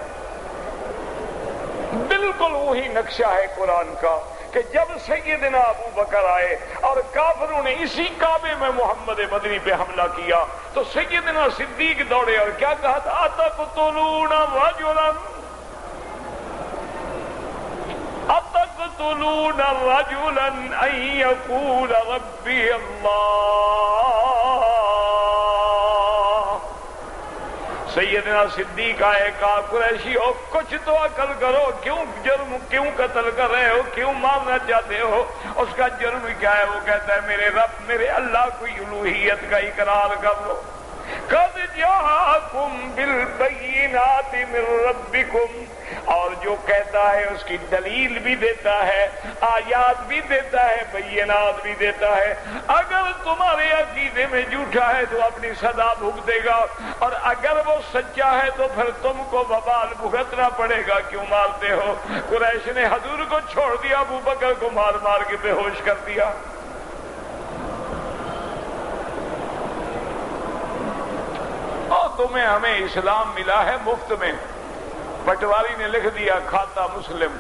بالکل وہی نقشہ ہے قرآن کا کہ جب سیدنا ابو بکر آئے اور کافروں نے اسی کعبے میں محمد مدنی پہ حملہ کیا تو سیدنا صدیق دوڑے اور کیا کہا تھا؟ اتقتلون رجلا اتقتلون رجلا ان یقول ربی اللہ. سیدنا صدیق آئے، کہا قریشی ہو کچھ تو عقل کرو، کیوں قتل کر رہے ہو، کیوں مارنا چاہتے ہو؟ اس کا جرم کیا ہے؟ وہ کہتا ہے میرے رب، میرے اللہ کو الوہیت کا اقرار کر لو. قد جاءکم بالبینات من ربکم، اور جو کہتا ہے اس کی دلیل بھی دیتا ہے، آیات بھی دیتا ہے، بینات بھی دیتا ہے. اگر تمہارے عقیدے میں جھوٹا ہے تو اپنی سزا بھگتے گا، اور اگر وہ سچا ہے تو پھر تم کو وبال بھگتنا پڑے گا. کیوں مارتے ہو؟ قریش نے حضور کو چھوڑ دیا، ابو بکر کو مار مار کے بے ہوش کر دیا. عورتوں میں ہمیں اسلام ملا ہے مفت میں. پٹواری نے لکھ دیا کھاتا مسلم،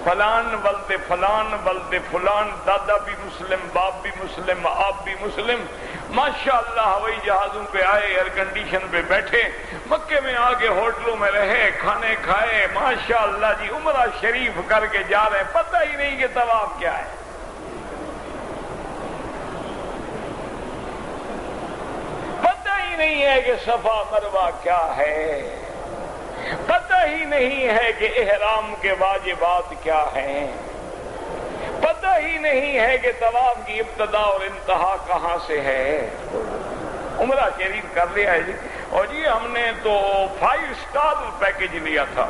فلان ولد فلان ولد فلان، دادا بھی مسلم، باپ بھی مسلم، آپ بھی مسلم. ماشاءاللہ ہوائی جہازوں پہ آئے، ایئر کنڈیشن پہ بیٹھے، مکے میں آ کے ہوٹلوں میں رہے، کھانے کھائے، ماشاءاللہ جی عمرہ شریف کر کے جا رہے، پتہ ہی نہیں کہ طواف کیا ہے. پتہ ہی نہیں ہے کہ صفا مروہ کیا ہے، پتہ ہی نہیں ہے کہ احرام کے واجبات کیا ہیں، پتہ ہی نہیں ہے کہ طواف کی ابتدا اور انتہا کہاں سے ہے. عمرہ شریف کر لیا ہے جی، اور جی ہم نے تو 5 اسٹار پیکج لیا تھا.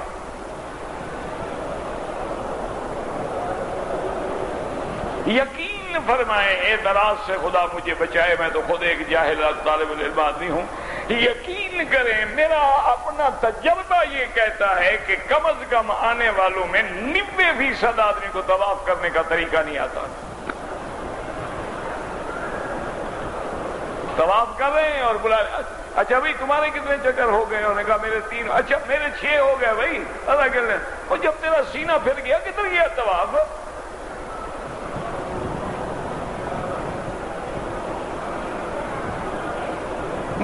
یقین فرمائیں، اے دراز سے خدا مجھے بچائے، میں تو خود ایک جاہل طالب العلم آدمی ہوں. یقین کریں میرا اپنا تجربہ یہ کہتا ہے کہ کم از کم آنے والوں میں 90% آدمی کو طواف کرنے کا طریقہ نہیں آتا. طواف کر رہے ہیں اور بلا رہے، اچھا بھائی تمہارے کتنے چکر ہو گئے؟ انہوں نے کہا میرے 3. اچھا میرے 6 ہو گئے بھائی. اللہ کہہ لیں اور جب تیرا سینہ پھر گیا کدھر گیا طواف؟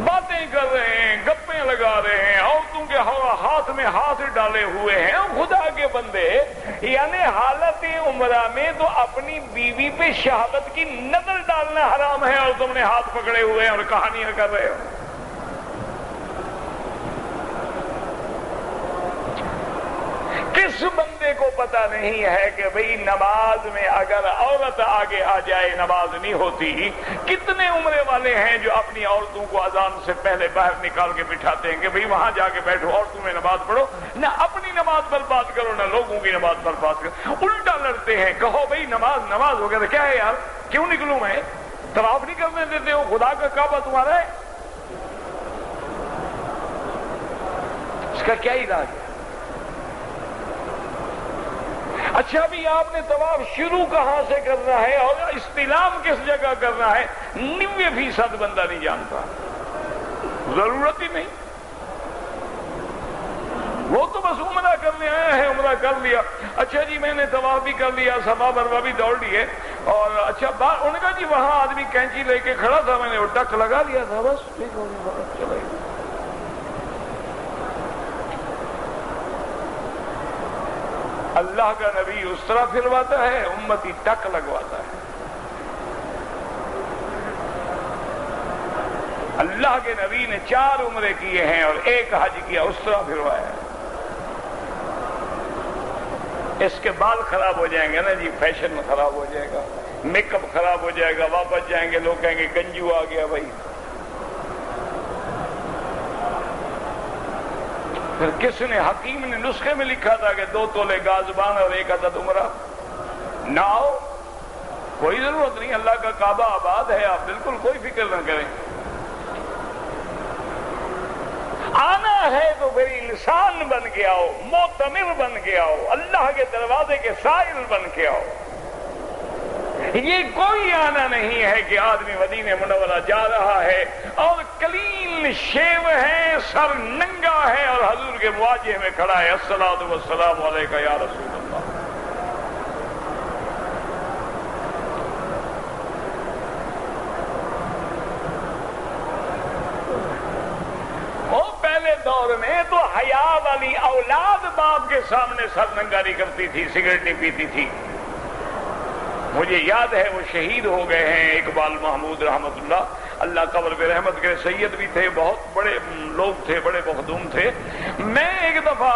باتیں کر رہے ہیں، گپیں لگا رہے ہیں، عورتوں کے ہاتھ میں ہاتھ ڈالے ہوئے ہیں. خدا کے بندے، یعنی حالت عمرہ میں تو اپنی بیوی پہ شہوت کی نظر ڈالنا حرام ہے اور تم نے ہاتھ پکڑے ہوئے ہیں اور کہانیاں کر رہے ہو. کس بندے کو پتا نہیں ہے کہ بھئی نماز میں اگر عورت آگے آ جائے نماز نہیں ہوتی؟ کتنے عمرے والے ہیں جو اپنی عورتوں کو اذان سے پہلے باہر نکال کے بٹھاتے ہیں کہ بھئی وہاں جا کے بیٹھو، عورتوں میں نماز پڑھو، نہ اپنی نماز برباد کرو نہ لوگوں کی نماز برباد کرو. الٹا لڑتے ہیں. کہو بھئی نماز وغیرہ کیا ہے یار، کیوں نکلوں میں؟ طواف نہیں کرنے دیتے ہو، خدا کا کعبہ تمہارا ہے. اس کا کیا علاج ہے؟ اچھا بھی آپ نے طواف شروع کہاں سے کرنا ہے اور استلام کس جگہ کرنا ہے 90% بندہ نہیں جانتا. ضرورت ہی نہیں، وہ تو بس عمرہ کرنے آیا ہے، عمرہ کر لیا. اچھا جی میں نے طواف بھی کر لیا، صفا مروہ بھی دوڑ لیے، اور اچھا انہوں نے کہا جی وہاں آدمی کینچی لے کے کھڑا تھا، میں نے وہ ٹک لگا لیا تھا، بس ٹھیک ہو گیا، چلے. اللہ کا نبی اس طرح پھرواتا ہے، امتی ٹک لگواتا ہے. اللہ کے نبی نے 4 عمرے کیے ہیں اور 1 حج کیا، اس طرح پھروایا. اس کے بال خراب ہو جائیں گے نا جی، فیشن خراب ہو جائے گا، میک اپ خراب ہو جائے گا، واپس جائیں گے لوگ کہیں گے گنجو آ گیا بھائی. پھر کس نے؟ حکیم نے نسخے میں لکھا تھا کہ 2 تولے گازبان اور 1 عدد عمرہ. نہ ہو کوئی ضرورت نہیں، اللہ کا کعبہ آباد ہے، آپ بالکل کوئی فکر نہ کریں. آنا ہے تو میری انسان بن کے آؤ، معتمر بن کے آؤ، اللہ کے دروازے کے سائل بن کے آؤ. یہ کوئی آنا نہیں ہے کہ آدمی مدینہ منورہ جا رہا ہے اور کلین شیو ہے، سر ننگا ہے اور حضور کے مواجہے میں کھڑا ہے، الصلاۃ والسلام علیکہ یا رسول اللہ. پہلے دور میں تو حیا والی اولاد باپ کے سامنے سر ننگا نہیں کرتی تھی، سگریٹ نہیں پیتی تھی. مجھے یاد ہے وہ شہید ہو گئے ہیں اقبال محمود رحمت اللہ، اللہ قبر پہ رحمت کرے. سید بھی تھے، بہت بڑے لوگ تھے، بڑے مخدوم تھے. میں ایک دفعہ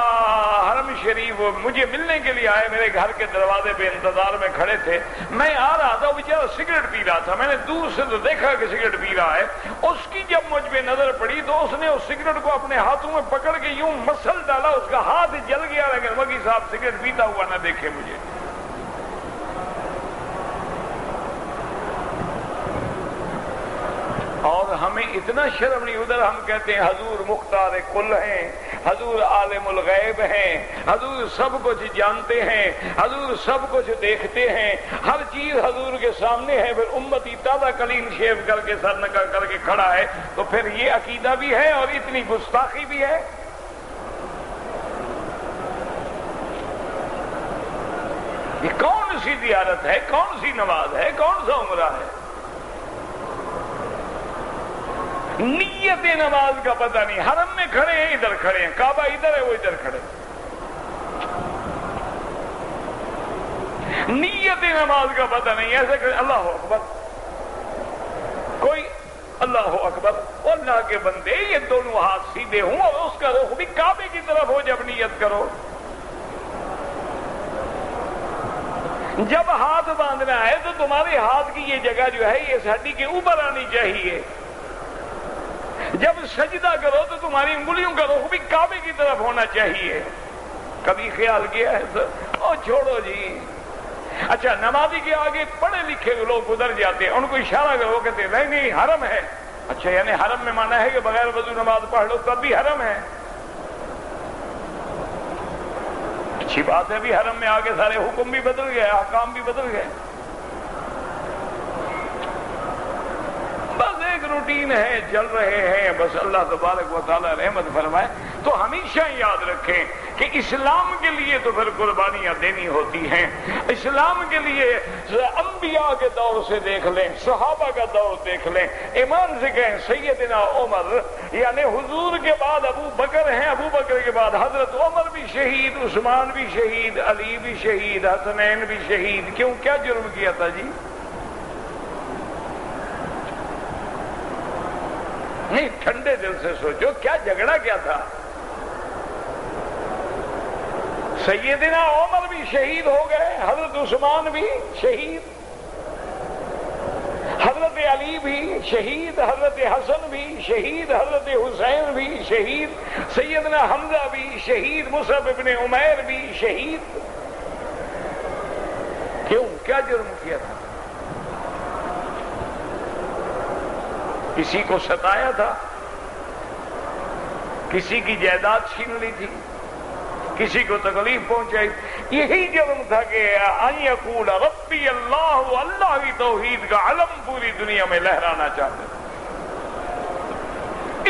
حرم شریف مجھے ملنے کے لیے آئے، میرے گھر کے دروازے پہ انتظار میں کھڑے تھے. میں آ رہا تھا، وہ بیچارہ سگریٹ پی رہا تھا. میں نے دور سے تو دیکھا کہ سگریٹ پی رہا ہے. اس کی جب مجھ پہ نظر پڑی تو اس نے اس سگریٹ کو اپنے ہاتھوں میں پکڑ کے یوں مسل ڈالا، اس کا ہاتھ جل گیا، لیکن مکی صاحب سگریٹ پیتا ہوا نہ دیکھے مجھے. اور اور ہمیں اتنا شرم نہیں، ادھر ہم کہتے ہیں حضور مختار کل ہیں، حضور عالم الغیب ہیں، حضور سب کچھ جانتے ہیں، حضور سب کچھ دیکھتے ہیں، ہر چیز حضور کے سامنے ہے، پھر امتی تازہ کلین شیو کر کے سر نکا کر کے کھڑا ہے، تو پھر یہ عقیدہ بھی ہے اور اتنی گستاخی بھی ہے۔ یہ کون سی زیارت ہے، کون سی نماز ہے، کون سا عمرہ ہے؟ نیت نماز کا پتہ نہیں، حرم میں کھڑے ہیں ادھر کھڑے ہیں، کعبہ ادھر ہے وہ ادھر کھڑے ہیں۔ نیت نماز کا پتہ نہیں، ایسے کہ اللہ اکبر، کوئی اللہ اکبر، اللہ کے بندے یہ دونوں ہاتھ سیدھے ہوں اور اس کا رخ بھی کعبے کی طرف ہو جب نیت کرو۔ جب ہاتھ باندھنا ہے تو تمہارے ہاتھ کی یہ جگہ جو ہے یہ ہڈی کے اوپر آنی چاہیے، جب سجدہ کرو تو تمہاری انگلیوں کا رخ بھی کعبے کی طرف ہونا چاہیے۔ کبھی خیال کیا ہے سر؟ او چھوڑو جی۔ اچھا نمازی کے آگے پڑھے لکھے لوگ گزر جاتے ہیں، ان کو اشارہ کرو، کہتے ہیں نہیں حرم ہے۔ اچھا یعنی حرم میں مانا ہے کہ بغیر وضو نماز پڑھ لو تب بھی حرم ہے؟ اچھی بات ہے بھی، حرم میں آگے سارے حکم بھی بدل گئے، احکام بھی بدل گئے، بس ایک روٹین ہے، چل رہے ہیں، بس اللہ تبارک و تعالی رحمت فرمائے۔ تو ہمیشہ یاد رکھیں کہ اسلام کے لیے تو پھر قربانیاں دینی ہوتی ہیں۔ اسلام کے لیے انبیاء کے دور سے دیکھ لیں، صحابہ کا دور دیکھ لیں، ایمان سے کہیں سیدنا عمر یعنی حضور کے بعد ابو بکر ہیں، ابو بکر کے بعد حضرت عمر بھی شہید، عثمان بھی شہید، علی بھی شہید، حسنین بھی شہید۔ کیوں؟ کیا جرم کیا تھا جی؟ نہیں، ٹھنڈے دل سے سوچو، کیا جھگڑا کیا تھا؟ سیدنا عمر بھی شہید ہو گئے، حضرت عثمان بھی شہید، حضرت علی بھی شہید، حضرت حسن بھی شہید، حضرت حسین بھی شہید، سیدنا حمزہ بھی شہید، مصعب ابن عمیر بھی شہید۔ کیوں؟ کیا جرم کیا تھا؟ کسی کو ستایا تھا؟ کسی کی جائیداد چھین لی تھی؟ کسی کو تکلیف پہنچائی؟ یہی جرم تھا کہ ان یقول ربی اللہ، اللہ کی توحید کا علم پوری دنیا میں لہرانا چاہتے تھے۔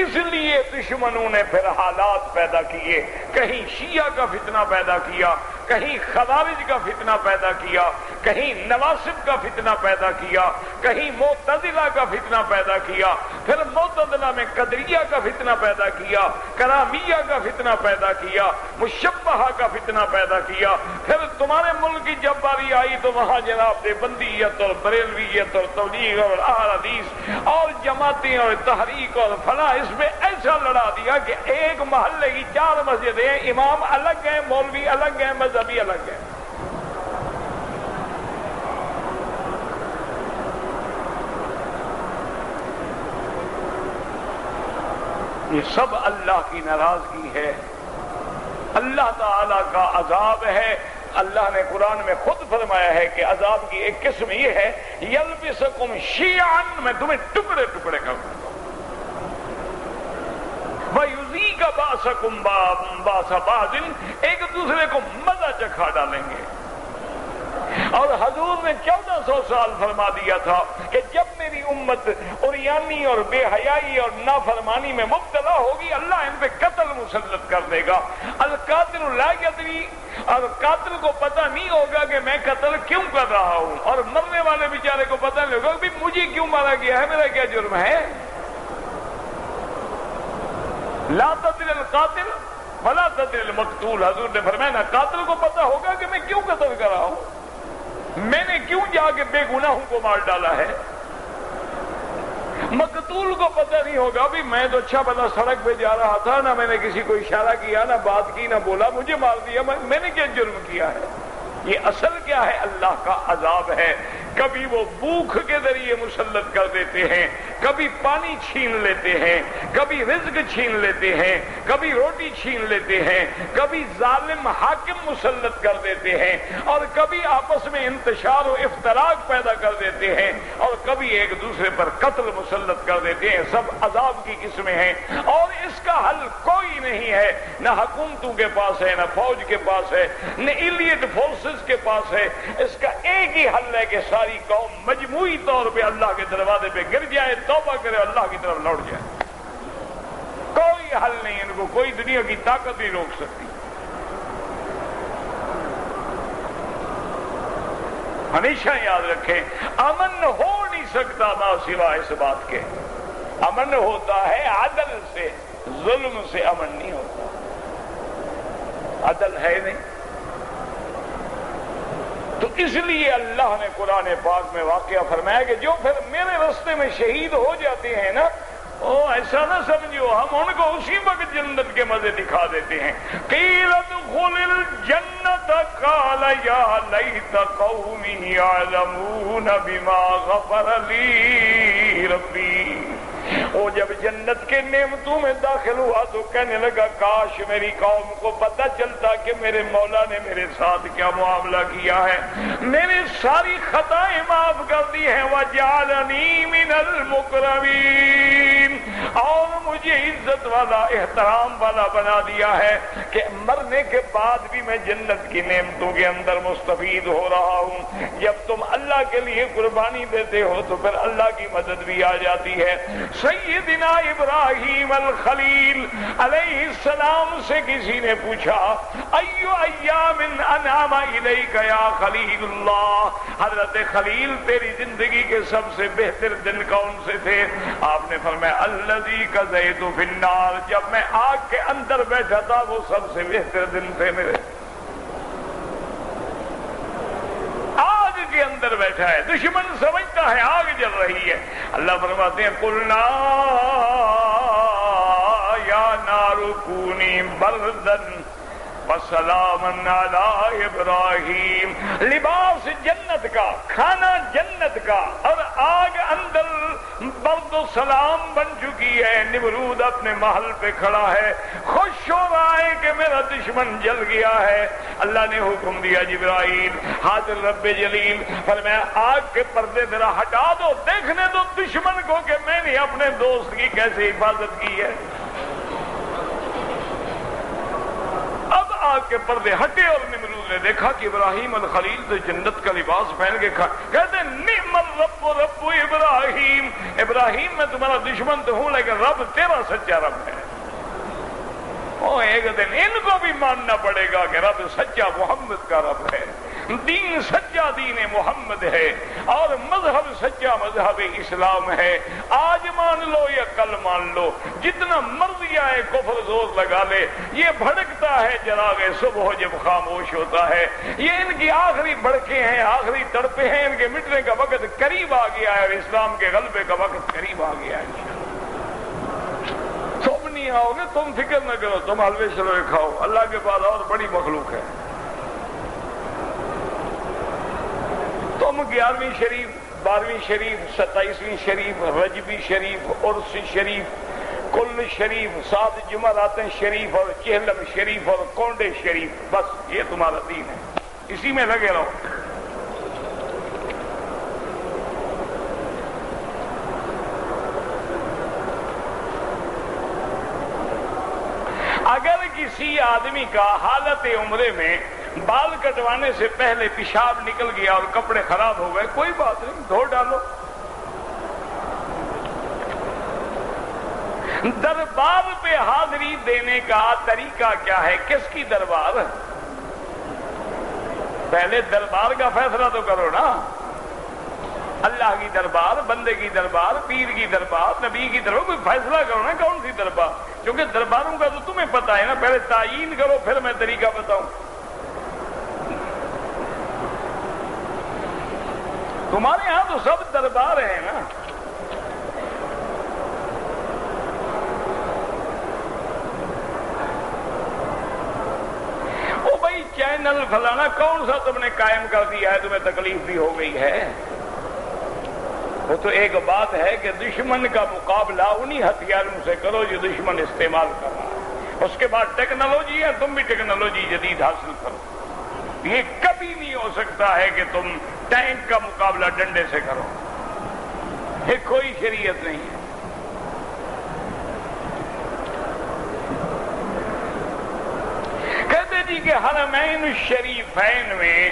اس لیے دشمنوں نے پھر حالات پیدا کیے، کہیں شیعہ کا فتنہ پیدا کیا، کہیں خوارج کا فتنہ پیدا کیا، کہیں نواسب کا فتنہ پیدا کیا، کہیں معتزلہ کا فتنہ پیدا کیا، پھر معتزلہ میں قدریہ کا فتنہ پیدا کیا، کرامیہ کا فتنہ پیدا کیا، مشبہہ کا فتنہ پیدا کیا۔ پھر تمہارے ملک کی جب باری آئی تو وہاں جناب دیوبندیت اور بریلویت اور تبلیغ اور اہل حدیث اور جماعتیں اور تحریک اور فلاح، اس میں ایسا لڑا دیا کہ ایک محلے کی 4 مسجدیں، امام الگ ہیں، مولوی الگ ہیں، مذہبی الگ ہیں۔ یہ سب اللہ کی ناراضگی ہے، اللہ تعالی کا عذاب ہے۔ اللہ نے قرآن میں خود فرمایا ہے کہ عذاب کی ایک قسم یہ ہے یلبسکم شیعا، میں تمہیں ٹکڑے ٹکڑے کر دوں گا، وَيُذِيقَ بَأْسَكُمْ بَأْسَ بَعْضٍ، ایک دوسرے کو مزہ چکھا ڈالیں گے۔ اور حضور نے 1400 سال فرما دیا تھا کہ جب میری امت عریانی اور بے حیائی اور نافرمانی میں مبتلا ہوگی، اللہ ان پہ قتل مسلط کر دے گا۔ القاتل لا یدری، اور قاتل کو پتہ نہیں ہوگا کہ میں قتل کیوں کر رہا ہوں، اور مرنے والے بیچارے کو پتہ نہیں ہوگا کہ مجھے کیوں مارا گیا ہے، میرا کیا جرم ہے۔ لا تدری القاتل ولا تدری المقتول، حضور نے فرمایا نا قاتل کو پتہ ہوگا کہ میں کیوں قتل کر رہا ہوں، میں نے کیوں جا کے بے گناہوں کو مار ڈالا ہے۔ مقتول کو پتہ نہیں ہوگا بھی میں تو اچھا بھلا سڑک پہ جا رہا تھا، نہ میں نے کسی کو اشارہ کیا، نہ بات کی، نہ بولا، مجھے مار دیا، میں نے کیا جرم کیا ہے۔ یہ اصل کیا ہے؟ اللہ کا عذاب ہے کبھی وہ بھوک کے ذریعے مسلط کر دیتے ہیں، کبھی پانی چھین لیتے ہیں، کبھی رزق چھین لیتے ہیں، کبھی روٹی چھین لیتے ہیں، کبھی ظالم حاکم مسلط کر دیتے ہیں، اور کبھی آپس میں انتشار و افتراق پیدا کر دیتے ہیں، اور کبھی ایک دوسرے پر قتل مسلط کر دیتے ہیں۔ سب عذاب کی قسمیں ہیں، اور اس کا حل کوئی نہیں ہے، نہ حکومتوں کے پاس ہے، نہ فوج کے پاس ہے، نہ ایلیٹ فورسز کے پاس ہے۔ اس کا ایک ہی حل ہے کہ ساری قوم مجموعی طور پہ اللہ کے دروازے پہ گر جائے، توبہ کرے، اللہ کی طرف لوٹ جائے۔ کوئی حل نہیں، ان کو کوئی دنیا کی طاقت نہیں روک سکتی۔ ہمیشہ یاد رکھیں، امن ہو نہیں سکتا ما سوا اس بات کے، امن ہوتا ہے عدل سے، ظلم سے امن نہیں ہوتا۔ عدل ہے نہیں، تو اس لیے اللہ نے قرآن پاک میں واقعہ فرمایا کہ جو پھر میرے راستے میں شہید ہو جاتے ہیں نا، ایسا نہ سمجھو ہم ان کو اسی وقت جنت کے مزے دکھا دیتے ہیں۔ قیل ادخل الجنت قال یا لیت قومی یعلمون بما غفر لی ربی۔ وہ جب جنت کے نعمتوں میں داخل ہوا تو کہنے لگا کاش میری قوم کو پتہ چلتا کہ میرے مولا نے میرے ساتھ کیا معاملہ کیا ہے، میری ساری خطائیں معاف کر دی ہیں، وجعلنی من المکرمین، اور مجھے عزت والا احترام والا بنا دیا ہے کہ مرنے کے بعد بھی میں جنت کی نعمتوں کے اندر مستفید ہو رہا ہوں۔ جب تم اللہ کے لیے قربانی دیتے ہو تو پھر اللہ کی مدد بھی آ جاتی ہے۔ سیدنا ابراہیم الخلیل علیہ السلام سے کسی نے پوچھا ایو ایام انعم الیک یا خلیل اللہ، حضرت خلیل تیری زندگی کے سب سے بہتر دن کون سے تھے؟ آپ نے فرمایا الذی قضیت فی النار، جب میں آگ کے اندر بیٹھا تھا وہ سب سے بہتر دن تھے میرے۔ آگ کے اندر بیٹھا ہے، دشمن سمجھتا ہے آگ جل رہی ہے، اللہ فرماتے ہیں قلنا یا نار کونی بردن وسلام علی ابراہیم، لباس جنت کا، کھانا جنت کا، اور آگ اندر برد و سلام بن چکی ہے۔ نمرود اپنے محل پہ کھڑا ہے، خوش ہو رہا ہے کہ میرا دشمن جل گیا ہے۔ اللہ نے حکم دیا جبرائیل حاضر رب جلیل، فرمایا آگ کے پردے ذرا ہٹا دو، دیکھنے دو دشمن کو کہ میں نے اپنے دوست کی کیسے حفاظت کی ہے۔ اب آگ کے پردے ہٹے اور نمرود نے دیکھا کہ ابراہیم الخلیل تو جنت کا لباس پہن کے کہتے ہیں نعم الرب رب ابراہیم، ابراہیم میں تمہارا دشمن تو ہوں لیکن رب تیرا سچا رب ہے۔ ایک دن ان کو بھی ماننا پڑے گا کہ رب سچا محمد کا رب ہے، دین سچا دین محمد ہے، اور مذہب سچا مذہب اسلام ہے۔ آج مان لو یا کل مان لو، جتنا مرضی آئے کفر زور لگا لے، یہ بھڑکتا ہے چراغ صبح جب خاموش ہوتا ہے۔ یہ ان کی آخری بھڑکے ہیں، آخری تڑپے ہیں، ان کے مٹنے کا وقت قریب آ گیا ہے، اور اسلام کے غلبے کا وقت قریب آ گیا ہے۔ تم نہیں آؤ گے، تم فکر نہ کرو، تم حلوے شلوے کھاؤ، اللہ کے پاس اور بڑی مخلوق ہے۔ تم 11ویں شریف، 12ویں شریف، 27ویں شریف، رجبی شریف، عرس شریف، کل شریف، 7 جمعراتیں شریف، اور چہلم شریف، اور کونڈے شریف، بس یہ تمہارا دین ہے، اسی میں لگے رہو۔ اگر کسی آدمی کا حالت عمرے میں بال کٹوانے سے پہلے پیشاب نکل گیا اور کپڑے خراب ہو گئے، کوئی بات نہیں، دھو ڈالو۔ دربار پہ حاضری دینے کا طریقہ کیا ہے؟ کس کی دربار؟ پہلے دربار کا فیصلہ تو کرو نا، اللہ کی دربار، بندے کی دربار، پیر کی دربار، نبی کی دربار، کوئی فیصلہ کرو نا کون سی دربار، کیونکہ درباروں کا تو تمہیں پتا ہے نا، پہلے تعین کرو پھر میں طریقہ بتاؤں۔ تمہارے ہاں تو سب دربار ہیں نا۔ او بھائی چینل فلانا کون سا تم نے قائم کر دیا ہے، تمہیں تکلیف بھی ہو گئی ہے؟ وہ تو ایک بات ہے کہ دشمن کا مقابلہ انہی ہتھیاروں سے کرو جو دشمن استعمال کر رہا ہے، اس کے بعد ٹیکنالوجی ہے، تم بھی ٹیکنالوجی جدید حاصل کرو۔ یہ کبھی نہیں ہو سکتا ہے کہ تم ٹینک کا مقابلہ ڈنڈے سے کرو، یہ کوئی شریعت نہیں ہے۔ کہتے جی کہ حرمین الشریفین میں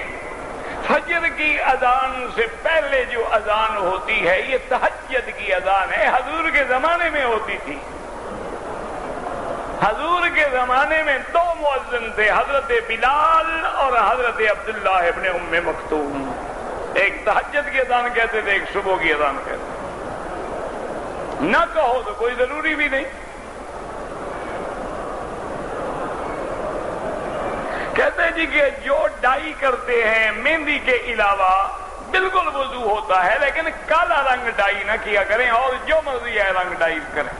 فجر کی اذان سے پہلے جو اذان ہوتی ہے یہ تہجد کی اذان ہے، حضور کے زمانے میں ہوتی تھی۔ حضور کے زمانے میں دو مؤذن تھے، حضرت بلال اور حضرت عبداللہ ابن ام مکتوم، ایک تہجد کی اذان کہتے تھے، ایک صبح کی اذان کہتے تھے۔ نہ کہو تو کوئی ضروری بھی نہیں۔ کہتے جی کہ جو ڈائی کرتے ہیں مہندی کے علاوہ بالکل وضو ہوتا ہے، لیکن کالا رنگ ڈائی نہ کیا کریں، اور جو مرضی ہے رنگ ڈائی کریں۔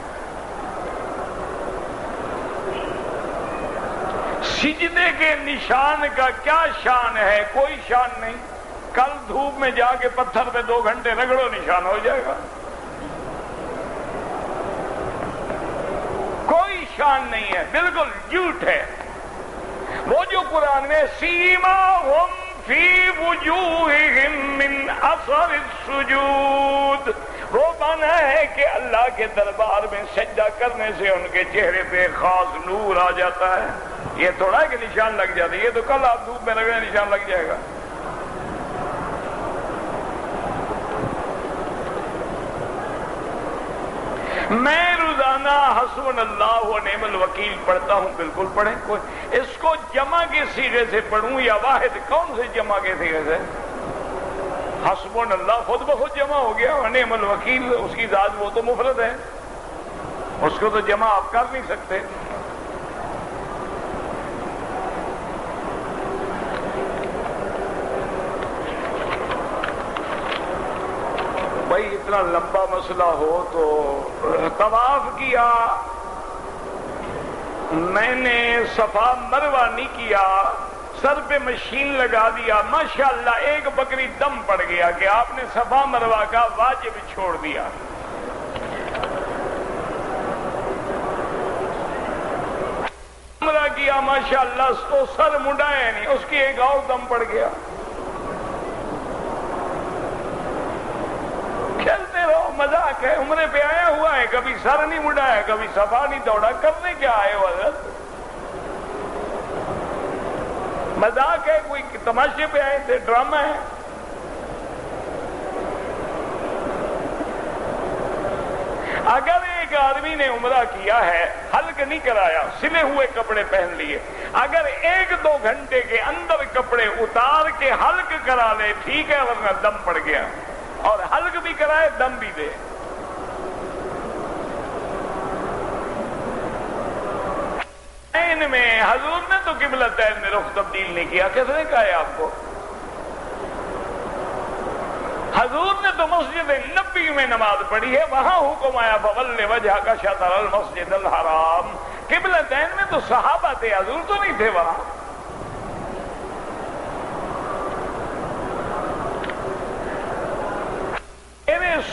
سجدے کے نشان کا کیا شان ہے؟ کوئی شان نہیں۔ کل دھوپ میں جا کے پتھر پہ 2 گھنٹے رگڑو، نشان ہو جائے گا۔ کوئی شان نہیں ہے، بالکل جھوٹ ہے۔ وہ جو قرآن میں سیماہم فی وجوہہم من اثر السجود، وہ مانا ہے کہ اللہ کے دربار میں سجدہ کرنے سے ان کے چہرے پہ خاص نور آ جاتا ہے۔ یہ تھوڑا کہ نشان لگ جاتا ہے، یہ تو کل آپ دھوپ میں رگڑے نشان لگ جائے گا۔ میں روزانہ حسبنا اللہ و نعم الوکیل پڑھتا ہوں، بالکل پڑھیں۔ کوئی اس کو جمع کے صیغے سے پڑھوں یا واحد؟ کون سے جمع کے صیغے سے؟ حسبنا اللہ خود بخود جمع ہو گیا، و نعم الوکیل اس کی ذات وہ تو مفرد ہے، اس کو تو جمع آپ کر نہیں سکتے۔ بھائی اتنا لمبا مسئلہ ہو تو طواف کیا، میں نے صفا مروہ نہیں کیا، سر پہ مشین لگا دیا، ماشاءاللہ ایک بکری دم پڑ گیا کہ آپ نے صفا مروہ کا واجب چھوڑ دیا۔ عمرہ کیا ماشاءاللہ، تو سر منڈایا نہیں، اس کی ایک اور دم پڑ گیا۔ کھیلتے رہو، مذاق ہے، عمرے پہ آیا ہوا ہے، کبھی سر نہیں مڑایا، کبھی صفا نہیں دوڑا، کرنے کیا آئے ہو حضرت؟ مذاق ہے، کوئی تماشے پہ آئے تھے، ڈرامہ ہے؟ اگر ایک آدمی نے عمرہ کیا ہے، حلق نہیں کرایا، سلے ہوئے کپڑے پہن لیے، اگر 1-2 گھنٹے کے اندر کپڑے اتار کے حلق کرا لے ٹھیک ہے، ورنہ دم پڑ گیا، اور حلق بھی کرائے دم بھی دے۔ عین میں حضور نے تو قبلتین میں رخ تبدیل نہیں کیا، کس نے کہا ہے آپ کو؟ حضور نے تو مسجد نبی میں نماز پڑھی ہے، وہاں حکم آیا فول وجہک شطر المسجد الحرام۔ قبلتین میں تو صحابہ تھے، حضور تو نہیں تھے وہاں۔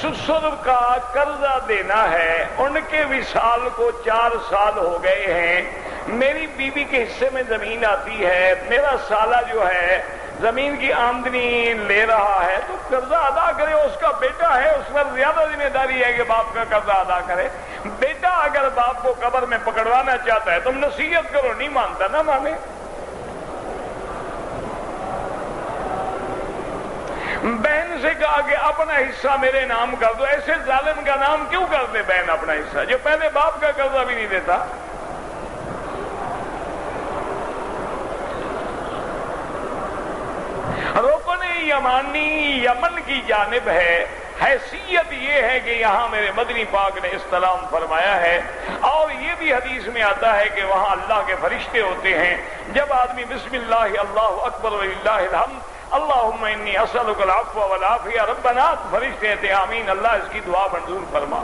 سسر کا قرضہ دینا ہے، ان کے وصال کو 4 سال ہو گئے ہیں، میری بیوی کے حصے میں زمین آتی ہے، میرا سالہ جو ہے زمین کی آمدنی لے رہا ہے، تو قرضہ ادا کرے، اس کا بیٹا ہے، اس پر زیادہ ذمہ داری ہے کہ باپ کا قرضہ ادا کرے۔ بیٹا اگر باپ کو قبر میں پکڑوانا چاہتا ہے تم نصیحت کرو، نہیں مانتا نہ مانے۔ بہن سے کہا کہ اپنا حصہ میرے نام کر دو، ایسے ظالم کا نام کیوں کر دے بہن اپنا حصہ، جو پہلے باپ کا قرضہ بھی نہیں دیتا۔ رکن یمانی یمن کی جانب ہے، حیثیت یہ ہے کہ یہاں میرے مدنی پاک نے استلام فرمایا ہے، اور یہ بھی حدیث میں آتا ہے کہ وہاں اللہ کے فرشتے ہوتے ہیں، جب آدمی بسم اللہ اللہ اکبر وللہ الحمد اللہم انی اسألک العفو والعافیہ ربنا، فرشتے کہتے آمین، اللہ اس کی دعا منظور فرما۔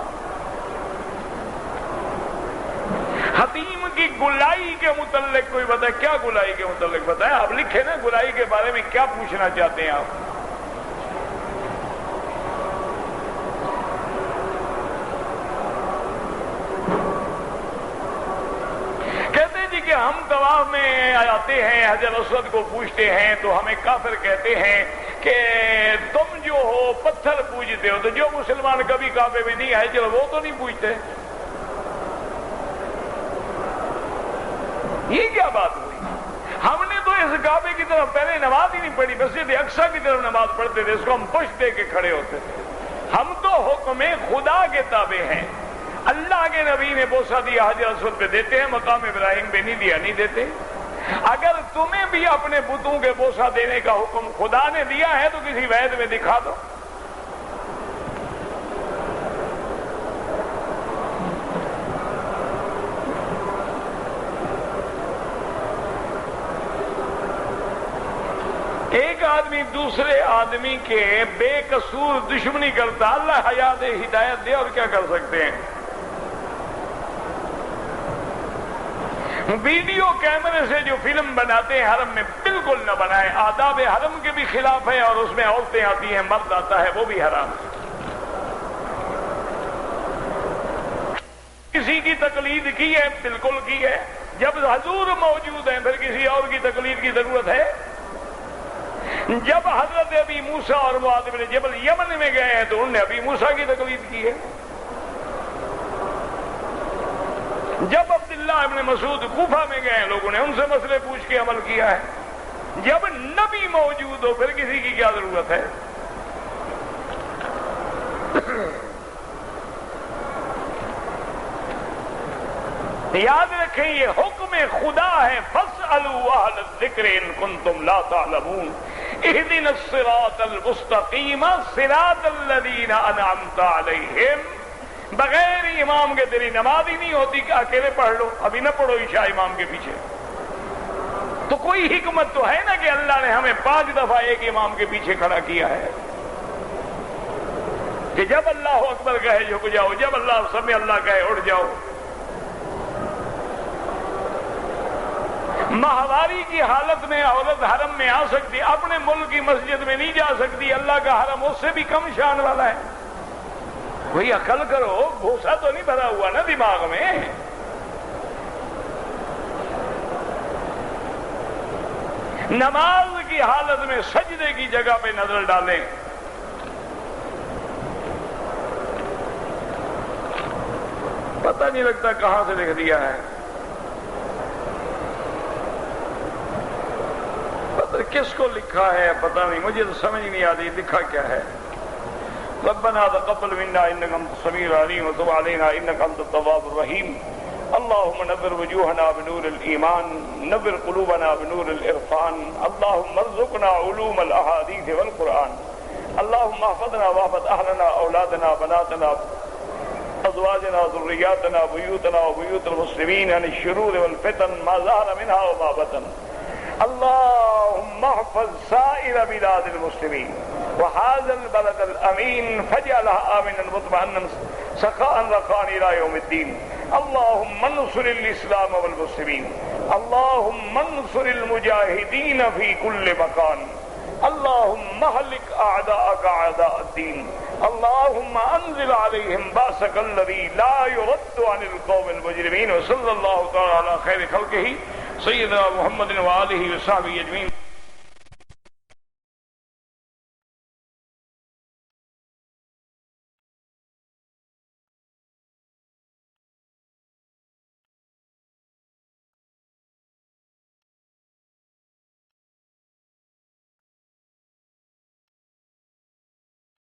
حتیم کی گلائی کے متعلق کوئی بتائے؟ کیا گلائی کے متعلق بتائیں؟ آپ لکھیں نا گلائی کے بارے میں کیا پوچھنا چاہتے ہیں آپ؟ ہم طواف میں آتے ہیں حجر اسود کو پوجتے ہیں تو ہمیں کافر کہتے ہیں کہ تم جو ہو پتھر پوجتے ہو، تو جو مسلمان کبھی کعبے میں نہیں آئے چلو وہ تو نہیں پوجتے. یہ کیا بات ہوئی؟ ہم نے تو اس کعبے کی طرف پہلے نماز ہی نہیں پڑھی، مسجد اقصی کی طرف نماز پڑھتے تھے، اس کو ہم پشت دے کے کھڑے ہوتے تھے. ہم تو حکم خدا کے تابع ہیں. اللہ کے نبی نے بوسہ دیا حجر اسود پہ دیتے ہیں، مقام ابراہیم پہ نہیں دیا، نہیں دیتے. اگر تمہیں بھی اپنے بتوں کے بوسہ دینے کا حکم خدا نے دیا ہے تو کسی وید میں دکھا دو. ایک آدمی دوسرے آدمی کے بے قصور دشمنی کرتا، اللہ حیا دے، ہدایت دے، اور کیا کر سکتے ہیں. ویڈیو کیمرے سے جو فلم بناتے ہیں حرم میں، بالکل نہ بنائے. آداب حرم کے بھی خلاف ہے، اور اس میں عورتیں آتی ہیں، مرد آتا ہے، وہ بھی حرام. کسی کی تقلید کی ہے، بالکل کی ہے. جب حضور موجود ہیں پھر کسی اور کی تقلید کی ضرورت ہے؟ جب حضرت ابی موسیٰ اور معاذ بن جبل یمن میں گئے ہیں تو انہوں نے ابی موسیٰ کی تقلید کی ہے. جب عبداللہ ابن مسعود کوفہ میں گئے ہیں لوگوں نے ان سے مسئلے پوچھ کے عمل کیا ہے. جب نبی موجود ہو پھر کسی کی کیا ضرورت ہے؟ یاد رکھیں یہ حکم خدا ہے. فاسألوا اہل الذکر ان کنتم لا تعلمون اہدنا الصراط المستقیم صراط الذین انعمت علیہم. بغیر امام کے تیری نماز ہی نہیں ہوتی کہ اکیلے پڑھ لو. ابھی نہ پڑھو عشاء امام کے پیچھے. تو کوئی حکمت تو ہے نا کہ اللہ نے ہمیں 5 دفعہ ایک امام کے پیچھے کھڑا کیا ہے کہ جب اللہ اکبر کہے جھک جاؤ، جب اللہ سمع اللہ کہے اٹھ جاؤ. ماہواری کی حالت میں عورت حرم میں آ سکتی، اپنے ملک کی مسجد میں نہیں جا سکتی. اللہ کا حرم اس سے بھی کم شان والا ہے. وہی عقل کرو، بھوسا تو نہیں بھرا ہوا نا دماغ میں. نماز کی حالت میں سجدے کی جگہ پہ نظر ڈالیں. پتہ نہیں لگتا کہاں سے لکھ دیا ہے. کس کو لکھا ہے پتہ نہیں، مجھے تو سمجھ نہیں آتی لکھا کیا ہے. ربنا تقبل منا انك انت السميع العليم وتب علينا انك انت التواب الرحيم. اللهم نور وجوهنا بنور الايمان، نور قلوبنا بنور العرفان. اللهم ارزقنا علوم الاحاديث والقران. اللهم احفظنا واحفظ اهلنا اولادنا بناتنا ازواجنا ذرياتنا بيوتنا وبيوت المسلمين عن الشرور والفتن ما ظهر منها وما بطن. اللهم احفظ سائر بلاد المسلمين وهذا البلد الامين فاجعلها امنا مطمئنا سخاء رخاء الى يوم الدين. اللهم انصر الاسلام والمسلمين. اللهم انصر المجاهدين في كل مكان. اللهم اهلك اعداءك اعداء الدين. اللهم انزل عليهم باسك الذي لا يرد عن القوم المجرمين. وصلى الله تعالى على خير خلقه سيدنا محمد وآله وصحبه اجمعين.